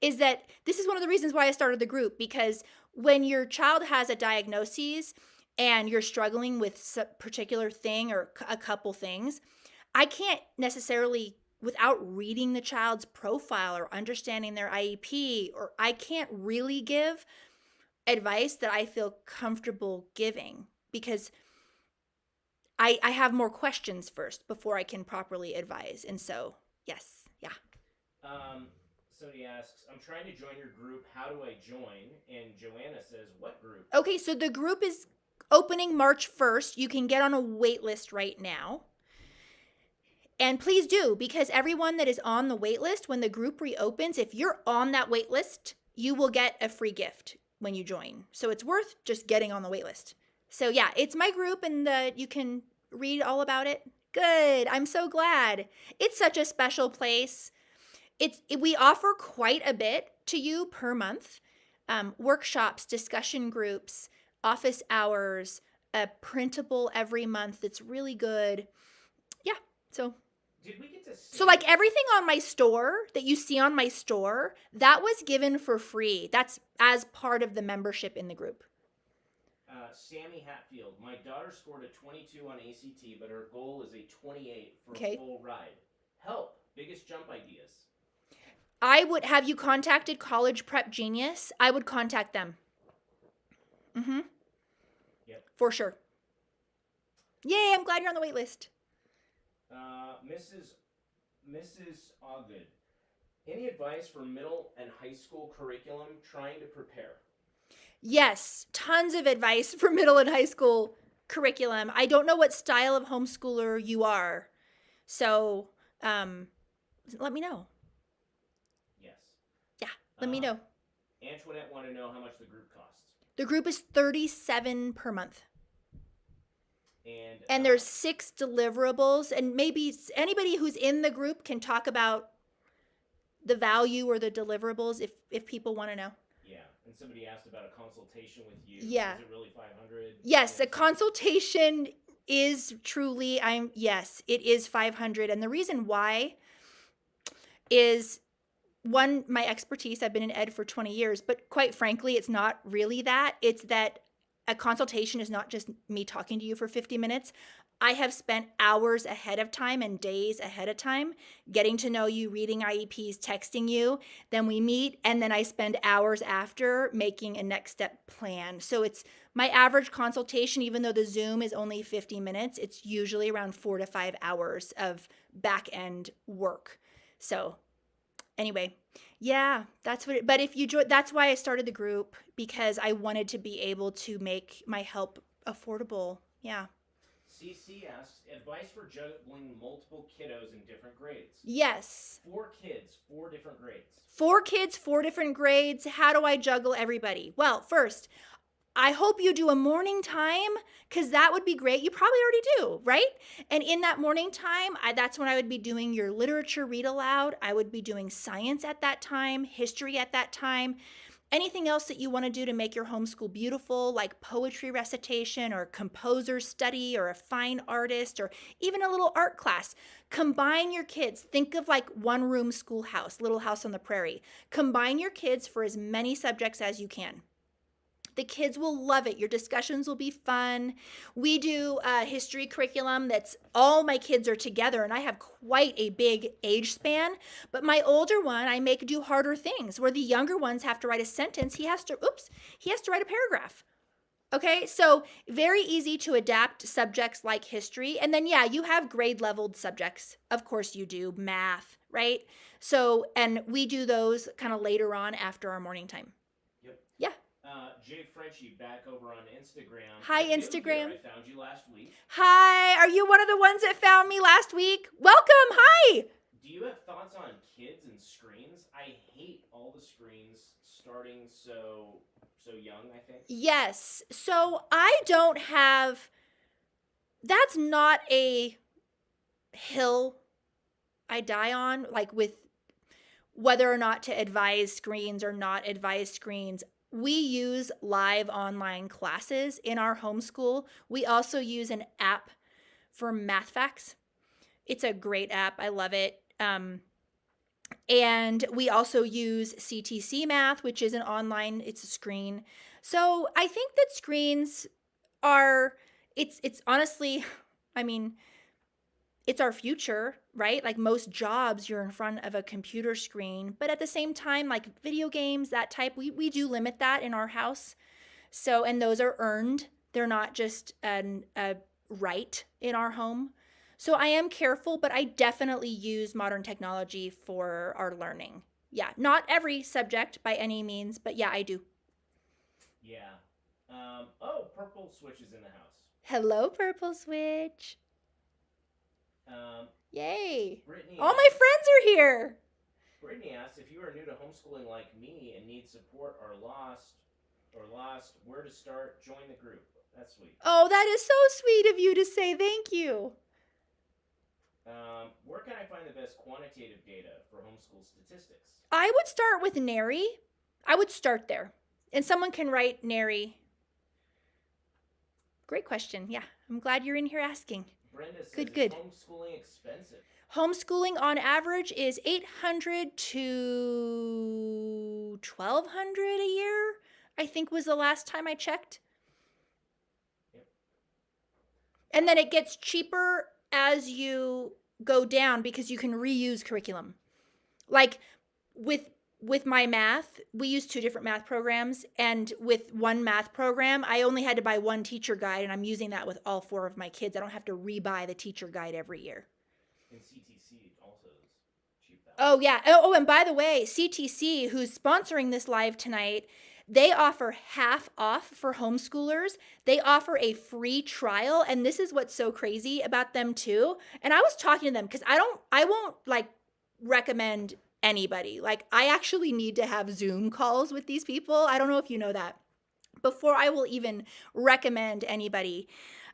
is that this is one of the reasons why I started the group, because when your child has a diagnosis and you're struggling with a particular thing or a couple things, I can't necessarily, without reading the child's profile or understanding their IEP, or I can't really give advice that I feel comfortable giving, because I have more questions first before I can properly advise. And so, yes, yeah. Somebody asks, I'm trying to join your group. How do I join? And Joanna says, what group? Okay, so the group is opening March 1st. You can get on a wait list right now. And please do, because everyone that is on the wait list, when the group reopens, if you're on that wait list, you will get a free gift when you join. So it's worth just getting on the wait list. So yeah, it's my group, and you can read all about it. Good. I'm so glad. It's such a special place. We offer quite a bit to you per month. Workshops, discussion groups, office hours, a printable every month that's really good. Yeah, so... Did we get to see? So like everything on my store that you see on my store, that was given for free. That's as part of the membership in the group. Sammy Hatfield, my daughter scored a 22 on ACT, but her goal is a 28 for a full ride. Help. Biggest jump ideas. I would have you contacted College Prep Genius. I would contact them. Yep. For sure. Yay, I'm glad you're on the wait list. Mrs. Ogden, any advice for middle and high school curriculum trying to prepare? Yes, tons of advice for middle and high school curriculum. I don't know what style of homeschooler you are, so let me know. Yes. Yeah, let me know. Antoinette want to know how much the group costs. The group is $37 per month. And there's 6 deliverables, and maybe anybody who's in the group can talk about the value or the deliverables if people want to know. Yeah, and somebody asked about a consultation with you. Yeah. Is it really $500? Yes, a consultation is truly, yes, it is $500. And the reason why is, one, my expertise. I've been in ed for 20 years, but quite frankly, it's not really that. It's that a consultation is not just me talking to you for 50 minutes. I have spent hours ahead of time and days ahead of time getting to know you, reading IEPs, texting you. Then we meet, and then I spend hours after making a next step plan. So it's my average consultation, even though the Zoom is only 50 minutes, it's usually around 4 to 5 hours of back end work. So anyway, yeah, that's what but if you join, that's why I started the group, because I wanted to be able to make my help affordable. Yeah. CC asks, advice for juggling multiple kiddos in different grades. Yes. 4 kids, 4 different grades. 4 kids, 4 different grades. How do I juggle everybody? Well, first, I hope you do a morning time, because that would be great. You probably already do, right? And in that morning time, that's when I would be doing your literature read aloud. I would be doing science at that time, history at that time. Anything else that you want to do to make your homeschool beautiful, like poetry recitation or composer study or a fine artist or even a little art class. Combine your kids. Think of like one room schoolhouse, Little House on the Prairie. Combine your kids for as many subjects as you can. The kids will love it. Your discussions will be fun. We do a history curriculum that's all my kids are together, and I have quite a big age span. But my older one, I make do harder things, where the younger ones have to write a sentence. He has to write a paragraph. Okay, so very easy to adapt subjects like history. And then, yeah, you have grade leveled subjects. Of course you do. Math, right? So, and we do those kind of later on after our morning time. Yeah. Jay Frenchie back over on Instagram. Hi, Instagram. I found you last week. Hi, are you one of the ones that found me last week? Welcome, hi. Do you have thoughts on kids and screens? I hate all the screens starting so young, I think. Yes, so I don't have, that's not a hill I die on, like with whether or not to advise screens or not advise screens, we use live online classes in our homeschool. We also use an app for math facts. It's a great app. I love it. And we also use CTC Math, which is an online, it's a screen. So I think that screens are, it's honestly, I mean, it's our future, right? Like most jobs, you're in front of a computer screen. But at the same time, like video games, that type, we do limit that in our house. So, and those are earned. They're not just a right in our home. So I am careful, but I definitely use modern technology for our learning. Yeah, not every subject by any means, but yeah, I do. Yeah. Oh, purple switch is in the house. Hello, Purple Switch. Um, Yay. Brittany All my friends are here. Brittany asks, if you are new to homeschooling like me and need support or lost where to start, join the group. That's sweet. Oh, that is so sweet of you to say. Thank you. Where can I find the best quantitative data for homeschool statistics? I would start with NARI. I would start there. And someone can write NARI. Great question. Yeah, I'm glad you're in here asking. Brenda says, good. Is homeschooling expensive? Homeschooling on average is $800 to $1,200 a year, I think was the last time I checked. Yep. And then it gets cheaper as you go down because you can reuse curriculum. Like with my math, we use 2 different math programs, and with one math program, I only had to buy one teacher guide, and I'm using that with all 4 of my kids. I don't have to rebuy the teacher guide every year. And CTC also is cheap that way. Oh, yeah. Oh, and by the way, CTC, who's sponsoring this live tonight, they offer half off for homeschoolers. They offer a free trial, and this is what's so crazy about them too. And I was talking to them because I won't like recommend anybody. Like I actually need to have Zoom calls with these people. I don't know if you know that, before I will even recommend anybody.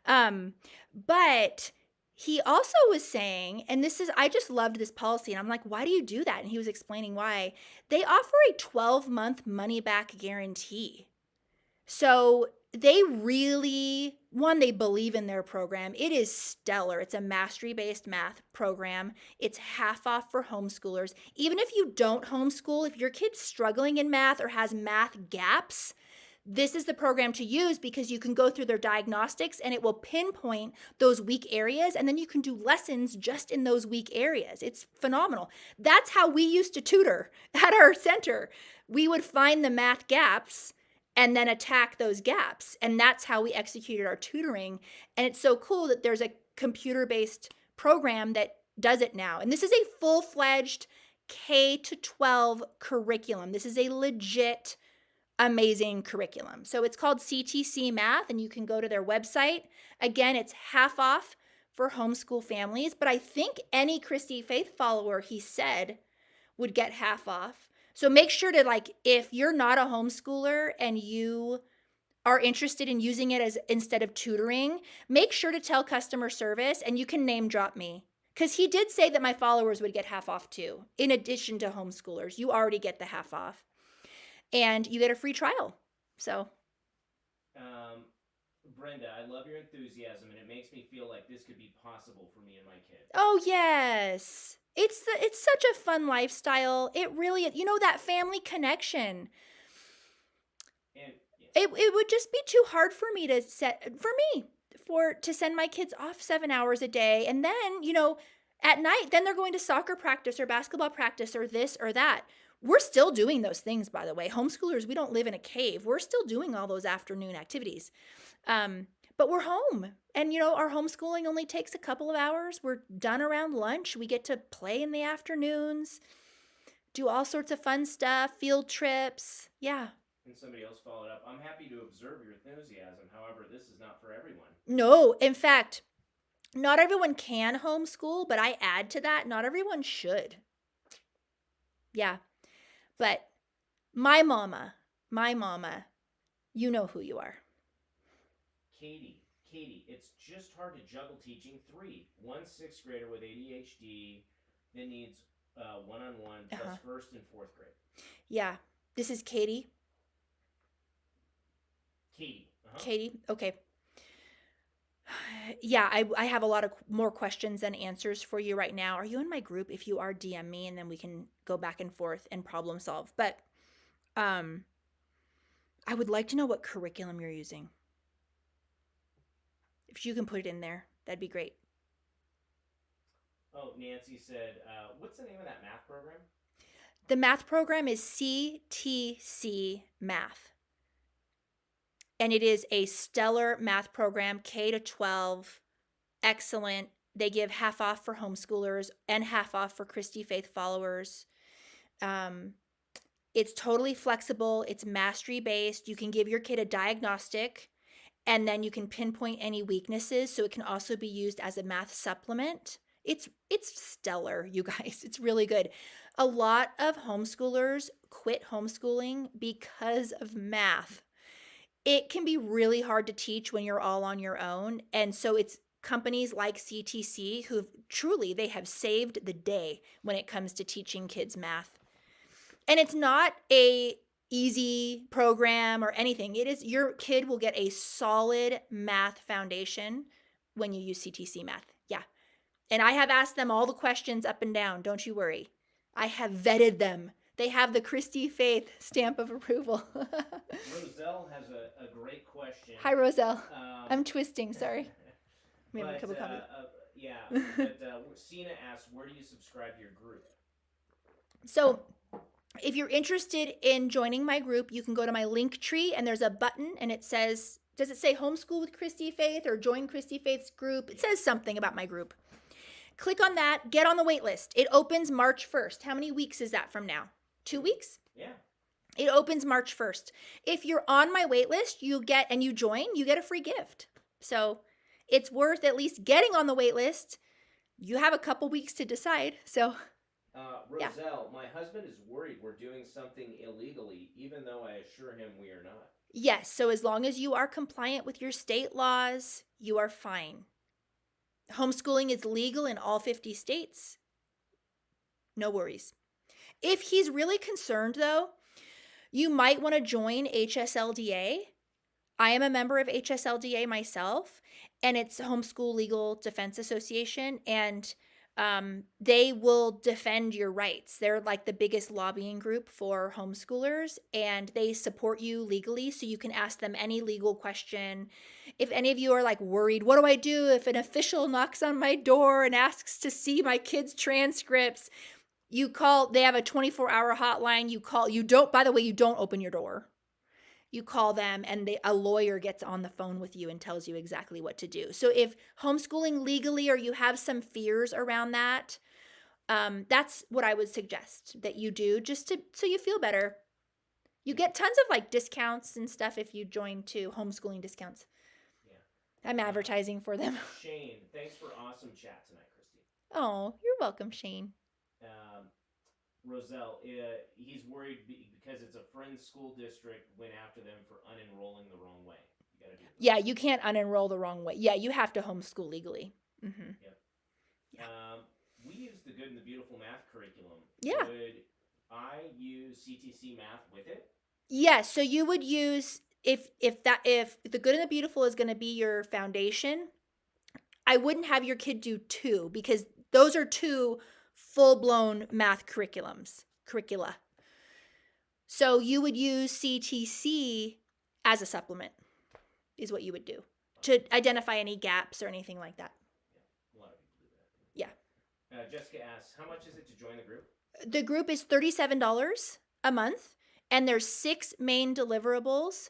But he also was saying, and this is, I just loved this policy. And I'm like, why do you do that? And he was explaining why. They offer a 12-month money back guarantee. So they really, one, they believe in their program. It is stellar. It's a mastery-based math program. It's half off for homeschoolers. Even if you don't homeschool, if your kid's struggling in math or has math gaps, this is the program to use because you can go through their diagnostics and it will pinpoint those weak areas, and then you can do lessons just in those weak areas. It's phenomenal. That's how we used to tutor at our center. We would find the math gaps and then attack those gaps. And that's how we executed our tutoring. And it's so cool that there's a computer-based program that does it now. And this is a full-fledged K-12 curriculum. This is a legit amazing curriculum. So it's called CTC Math, and you can go to their website. Again, it's half off for homeschool families, but I think any Christy Faith follower, he said, would get half off. So make sure to, like, if you're not a homeschooler and you are interested in using it as instead of tutoring, make sure to tell customer service, and you can name drop me. Because he did say that my followers would get half off too. In addition to homeschoolers, you already get the half off. And you get a free trial. So, Brenda, I love your enthusiasm, and it makes me feel like this could be possible for me and my kid. oh yes, it's such a fun lifestyle. It really, that family connection. And It would just be too hard for me to send my kids off 7 hours a day, and then at night, then they're going to soccer practice or basketball practice or this or that. We're still doing those things, by the way. Homeschoolers, we don't live in a cave. We're still doing all those afternoon activities. But we're home. And, our homeschooling only takes a couple of hours. We're done around lunch. We get to play in the afternoons, do all sorts of fun stuff, field trips. Yeah. And somebody else followed up, I'm happy to observe your enthusiasm. However, this is not for everyone. No, in fact, not everyone can homeschool, but I add to that, not everyone should. Yeah. But my mama, you know who you are. Katie, it's just hard to juggle teaching 3. One 6th grader with ADHD that needs one-on-one plus first and fourth grade. Yeah. This is Katie. Katie. Katie. Okay. Yeah, I have a lot of more questions than answers for you right now. Are you in my group? If you are, DM me, and then we can go back and forth and problem solve. But I would like to know what curriculum you're using. If you can put it in there, that'd be great. Oh, Nancy said, what's the name of that math program? The math program is CTC Math. And it is a stellar math program, K to 12, excellent. They give half off for homeschoolers and half off for Christy Faith followers. It's totally flexible. It's mastery based. You can give your kid a diagnostic, and then you can pinpoint any weaknesses. So it can also be used as a math supplement. It's stellar, you guys. It's really good. A lot of homeschoolers quit homeschooling because of math. It can be really hard to teach when you're all on your own. And so it's companies like CTC who truly, they have saved the day when it comes to teaching kids math. And it's not a easy program or anything. It is, your kid will get a solid math foundation when you use CTC Math. Yeah. And I have asked them all the questions up and down. Don't you worry. I have vetted them. They have the Christy Faith stamp of approval. Roselle has a great question. Hi, Roselle. I'm twisting. Sorry. But Sina asks, where do you subscribe to your group? So if you're interested in joining my group, you can go to my link tree, and there's a button, and it says, does it say Homeschool with Christy Faith or join Christy Faith's group? It says something about my group. Click on that. Get on the wait list. It opens March 1st. How many weeks is that from now? 2 weeks? Yeah. It opens March 1st. If you're on my wait list, you get a free gift. So it's worth at least getting on the wait list. You have a couple weeks to decide. So Roselle, my husband is worried we're doing something illegally, even though I assure him we are not. Yes. So as long as you are compliant with your state laws, you are fine. Homeschooling is legal in all 50 states. No worries. If he's really concerned, though, you might want to join HSLDA. I am a member of HSLDA myself, and it's Homeschool Legal Defense Association, and they will defend your rights. They're like the biggest lobbying group for homeschoolers, and they support you legally, so you can ask them any legal question. If any of you are like worried, what do I do if an official knocks on my door and asks to see my kids' transcripts? You call, they have a 24-hour hotline. You call, you don't open your door. You call them, and a lawyer gets on the phone with you and tells you exactly what to do. So if homeschooling legally, or you have some fears around that, that's what I would suggest that you do, so you feel better. You get tons of like discounts and stuff if you join too, homeschooling discounts. Yeah. I'm advertising for them. Shane, thanks for awesome chat tonight, Christy. Oh, you're welcome, Shane. Roselle, he's worried because it's a friend's school district went after them for unenrolling the wrong way. You gotta do that. Yeah, you can't unenroll the wrong way. Yeah, you have to homeschool legally. Mm-hmm. Yep. Yeah. We use the Good and the Beautiful math curriculum. Yeah. Would I use CTC Math with it? Yes. So you would use, if the Good and the Beautiful is going to be your foundation, I wouldn't have your kid do 2, because those are 2 full-blown math curricula. So you would use CTC as a supplement, is what you would do, to identify any gaps or anything like that. Yeah, a lot of people do that. Yeah. Jessica asks, how much is it to join the group? The group is $37 a month, and there's 6 main deliverables.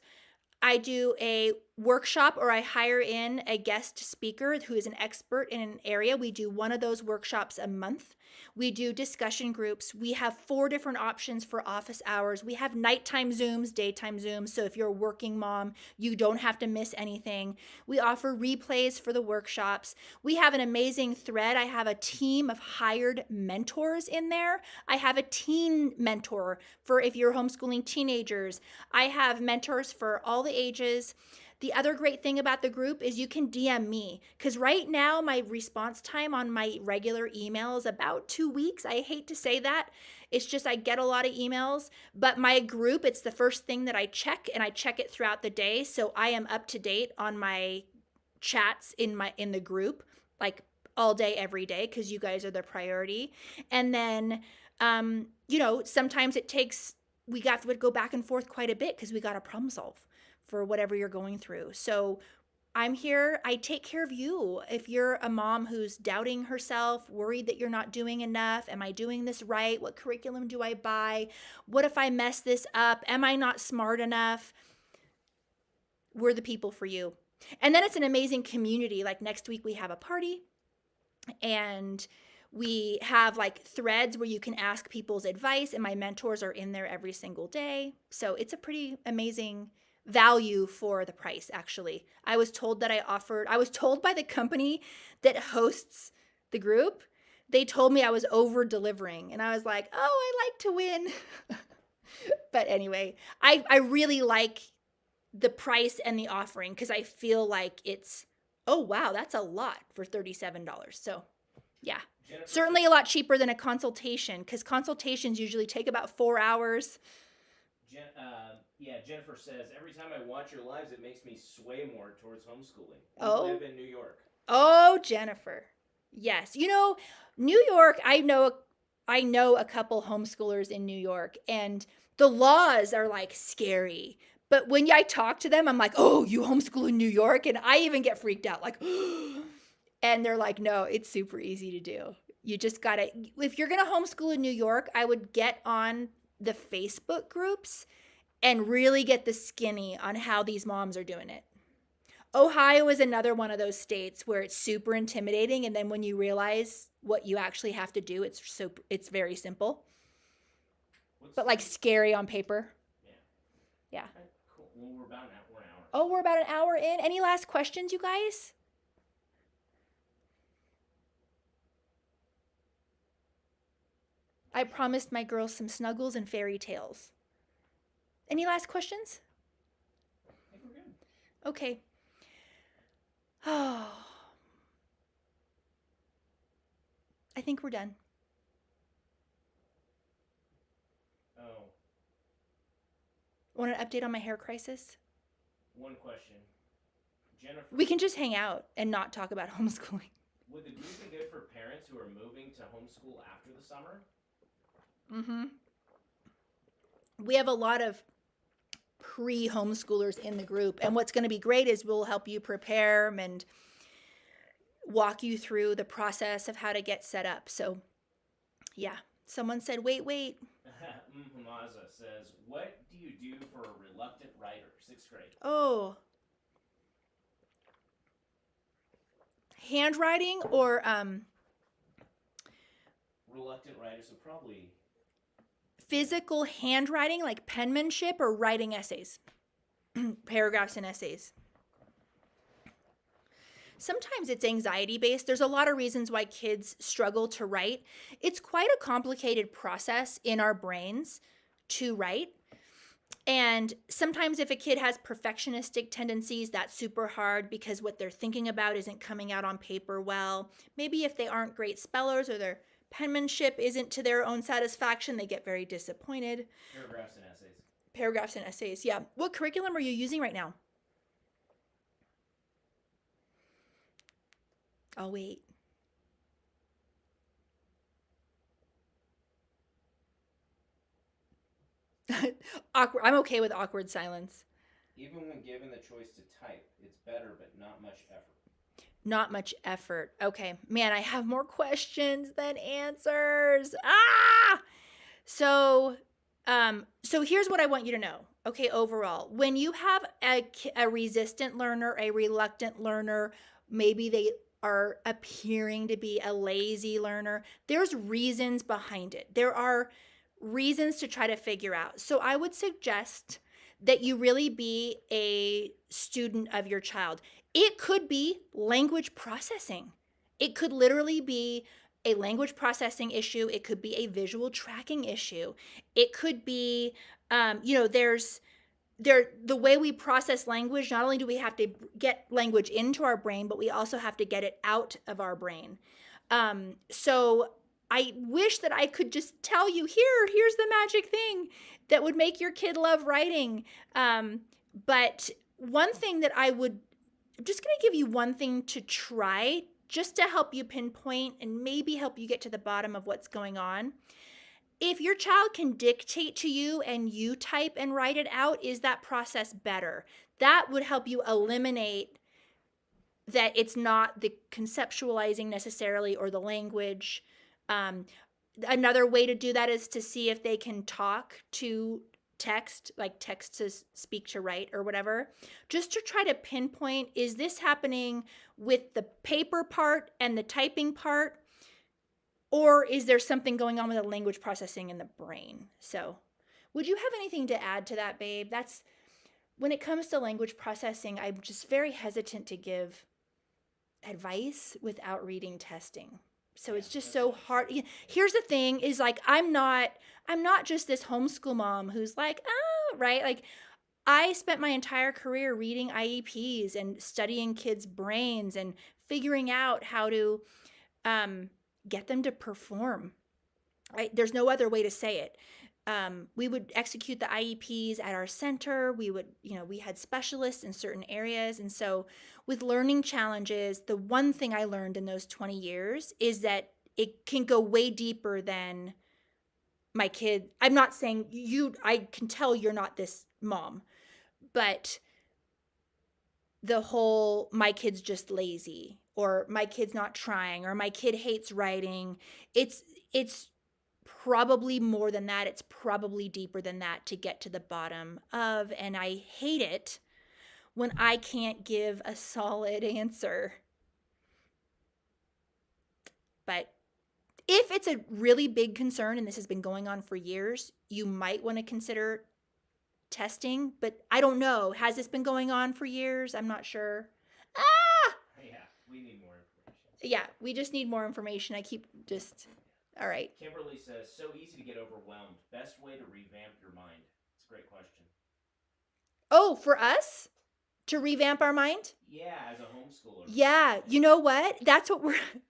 I do a workshop, or I hire in a guest speaker who is an expert in an area. We do one of those workshops a month. We do discussion groups. We have 4 different options for office hours. We have nighttime Zooms, daytime Zooms. So if you're a working mom, you don't have to miss anything. We offer replays for the workshops. We have an amazing thread. I have a team of hired mentors in there. I have a teen mentor for if you're homeschooling teenagers. I have mentors for all the ages. The other great thing about the group is you can DM me, because right now my response time on my regular email is about 2 weeks. I hate to say that. It's just I get a lot of emails, but my group, it's the first thing that I check, and I check it throughout the day. So I am up to date on my chats in the group, like all day, every day, because you guys are the priority. And then, sometimes it takes, we got to go back and forth quite a bit because we got to problem solve for whatever you're going through. So I'm here. I take care of you. If you're a mom who's doubting herself, worried that you're not doing enough, am I doing this right? What curriculum do I buy? What if I mess this up? Am I not smart enough? We're the people for you. And then it's an amazing community. Like next week we have a party, and we have like threads where you can ask people's advice, and my mentors are in there every single day. So it's a pretty amazing value for the price, actually. I was told by the company that hosts the group, they told me I was over delivering, and I was like, oh, I like to win. But anyway, I really like the price and the offering, because I feel like it's, oh wow, that's a lot for $37. So yeah, Jennifer, certainly a lot cheaper than a consultation, because consultations usually take about 4 hours. Jennifer says, every time I watch your lives, it makes me sway more towards homeschooling. Oh. You live in New York. Oh, Jennifer. Yes. New York, I know a couple homeschoolers in New York, and the laws are like scary. But when I talk to them, I'm like, oh, you homeschool in New York? And I even get freaked out, like, and they're like, no, it's super easy to do. You just gotta, if you're gonna homeschool in New York, I would get on the Facebook groups and really get the skinny on how these moms are doing it. Ohio is another one of those states where it's super intimidating, and then when you realize what you actually have to do, it's very simple. But like scary on paper. Yeah. Okay, cool. Well, we're about an hour. Oh, we're about an hour in. Any last questions, you guys? I promised my girls some snuggles and fairy tales. Any last questions? I think we're good. Okay. Oh. I think we're done. Oh. Want an update on my hair crisis? One question. Jennifer. We can just hang out and not talk about homeschooling. Would the group be good for parents who are moving to homeschool after the summer? Mm-hmm. We have a lot of pre-homeschoolers in the group, and what's going to be great is we'll help you prepare and walk you through the process of how to get set up. So yeah, someone said wait. Hamaza says, what do you do for a reluctant writer? 6th grade. Oh, handwriting or reluctant writer, so probably physical handwriting, like penmanship, or writing essays, paragraphs and essays. Sometimes it's anxiety based. There's a lot of reasons why kids struggle to write. It's quite a complicated process in our brains to write. And sometimes if a kid has perfectionistic tendencies, that's super hard because what they're thinking about isn't coming out on paper well. Maybe if they aren't great spellers or their penmanship isn't to their own satisfaction, they get very disappointed. Paragraphs and essays, yeah. What curriculum are you using right now? I'll wait. Awkward. I'm okay with awkward silence. Even when given the choice to type, it's better, but not much effort. Not much effort. Okay. Man, I have more questions than answers. So here's what I want you to know. Okay, overall, when you have a resistant learner, a reluctant learner, maybe they are appearing to be a lazy learner, there's reasons behind it. There are reasons to try to figure out. So I would suggest that you really be a student of your child. It could be language processing. It could literally be a language processing issue. It could be a visual tracking issue. It could be, there's the way we process language, not only do we have to get language into our brain, but we also have to get it out of our brain. So I wish that I could just tell you, here's the magic thing that would make your kid love writing. But one thing that I'm just going to give you one thing to try just to help you pinpoint and maybe help you get to the bottom of what's going on. If your child can dictate to you and you type and write it out, is that process better? That would help you eliminate that it's not the conceptualizing necessarily or the language. Another way to do that is to see if they can talk to text, like text to speak to write or whatever, just to try to pinpoint, is this happening with the paper part and the typing part? Or is there something going on with the language processing in the brain? So would you have anything to add to that, babe? That's when it comes to language processing, I'm just very hesitant to give advice without reading testing. So it's just so hard. Here's the thing is like, I'm not just this homeschool mom who's like, right? Like I spent my entire career reading IEPs and studying kids' brains and figuring out how to, get them to perform, right? There's no other way to say it. We would execute the IEPs at our center. We had specialists in certain areas. And so with learning challenges, the one thing I learned in those 20 years is that it can go way deeper than my kid. I'm not saying I can tell you're not this mom, but the whole, my kid's just lazy, or my kid's not trying, or my kid hates writing. It's probably more than that. It's probably deeper than that to get to the bottom of, and I hate it when I can't give a solid answer. But if it's a really big concern and this has been going on for years, you might want to consider testing, but I don't know. Has this been going on for years? I'm not sure. Yeah, we need more information. Yeah, we just need more information. All right. Kimberly says, so easy to get overwhelmed. Best way to revamp your mind? It's a great question. Oh, for us? To revamp our mind? Yeah, as a homeschooler. Yeah, you know what? That's what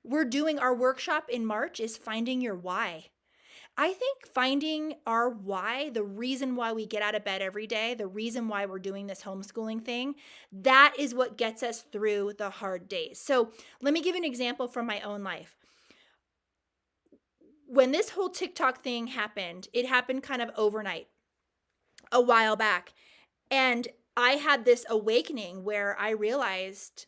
we're doing. Our workshop in March is finding your why. I think finding our why, the reason why we get out of bed every day, the reason why we're doing this homeschooling thing, that is what gets us through the hard days. So let me give you an example from my own life. When this whole TikTok thing happened, it happened kind of overnight, a while back. And I had this awakening where I realized,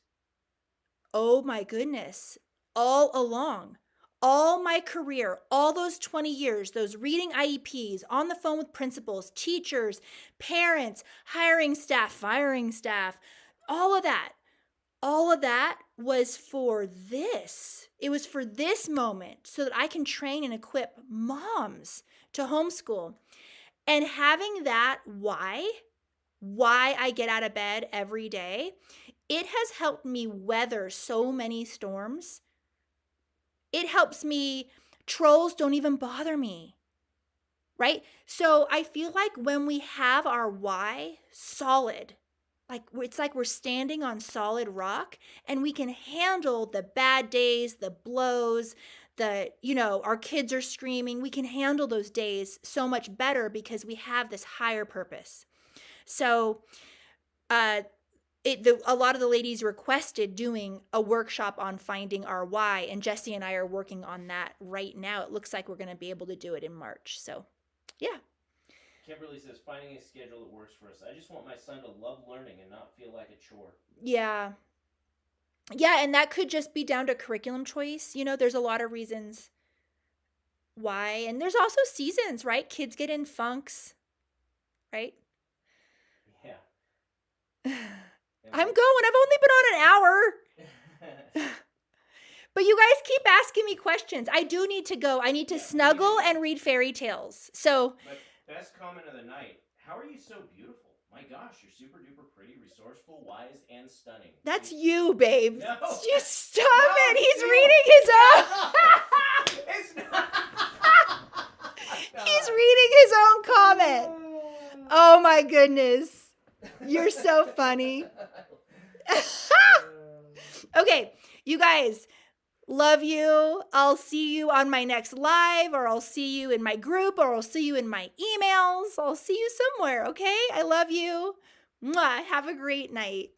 oh my goodness, all along, all my career, all those 20 years, those reading IEPs, on the phone with principals, teachers, parents, hiring staff, firing staff, all of that was for this. It was for this moment so that I can train and equip moms to homeschool. And having that why I get out of bed every day, it has helped me weather so many storms. It helps me, trolls don't even bother me, right? So I feel like when we have our why solid, it's like we're standing on solid rock and we can handle the bad days, the blows, our kids are screaming. We can handle those days so much better because we have this higher purpose. So a lot of the ladies requested doing a workshop on finding our why, and Jessie and I are working on that right now. It looks like we're going to be able to do it in March. So, yeah. Kimberly says, finding a schedule that works for us. I just want my son to love learning and not feel like a chore. Yeah. Yeah, and that could just be down to curriculum choice. There's a lot of reasons why. And there's also seasons, right? Kids get in funks, right? Yeah. I'm going. I've only been on an hour. But you guys keep asking me questions. I do need to go. I need to snuggle and read fairy tales. So, but best comment of the night. How are you so beautiful? My gosh, you're super duper pretty, resourceful, wise, and stunning. That's you, babe. No. You stop it. He's reading his own. It's not. He's reading his own comment. Oh my goodness. You're so funny. Okay, you guys, love you. I'll see you on my next live, or I'll see you in my group, or I'll see you in my emails. I'll see you somewhere, okay? I love you. Mwah. Have a great night.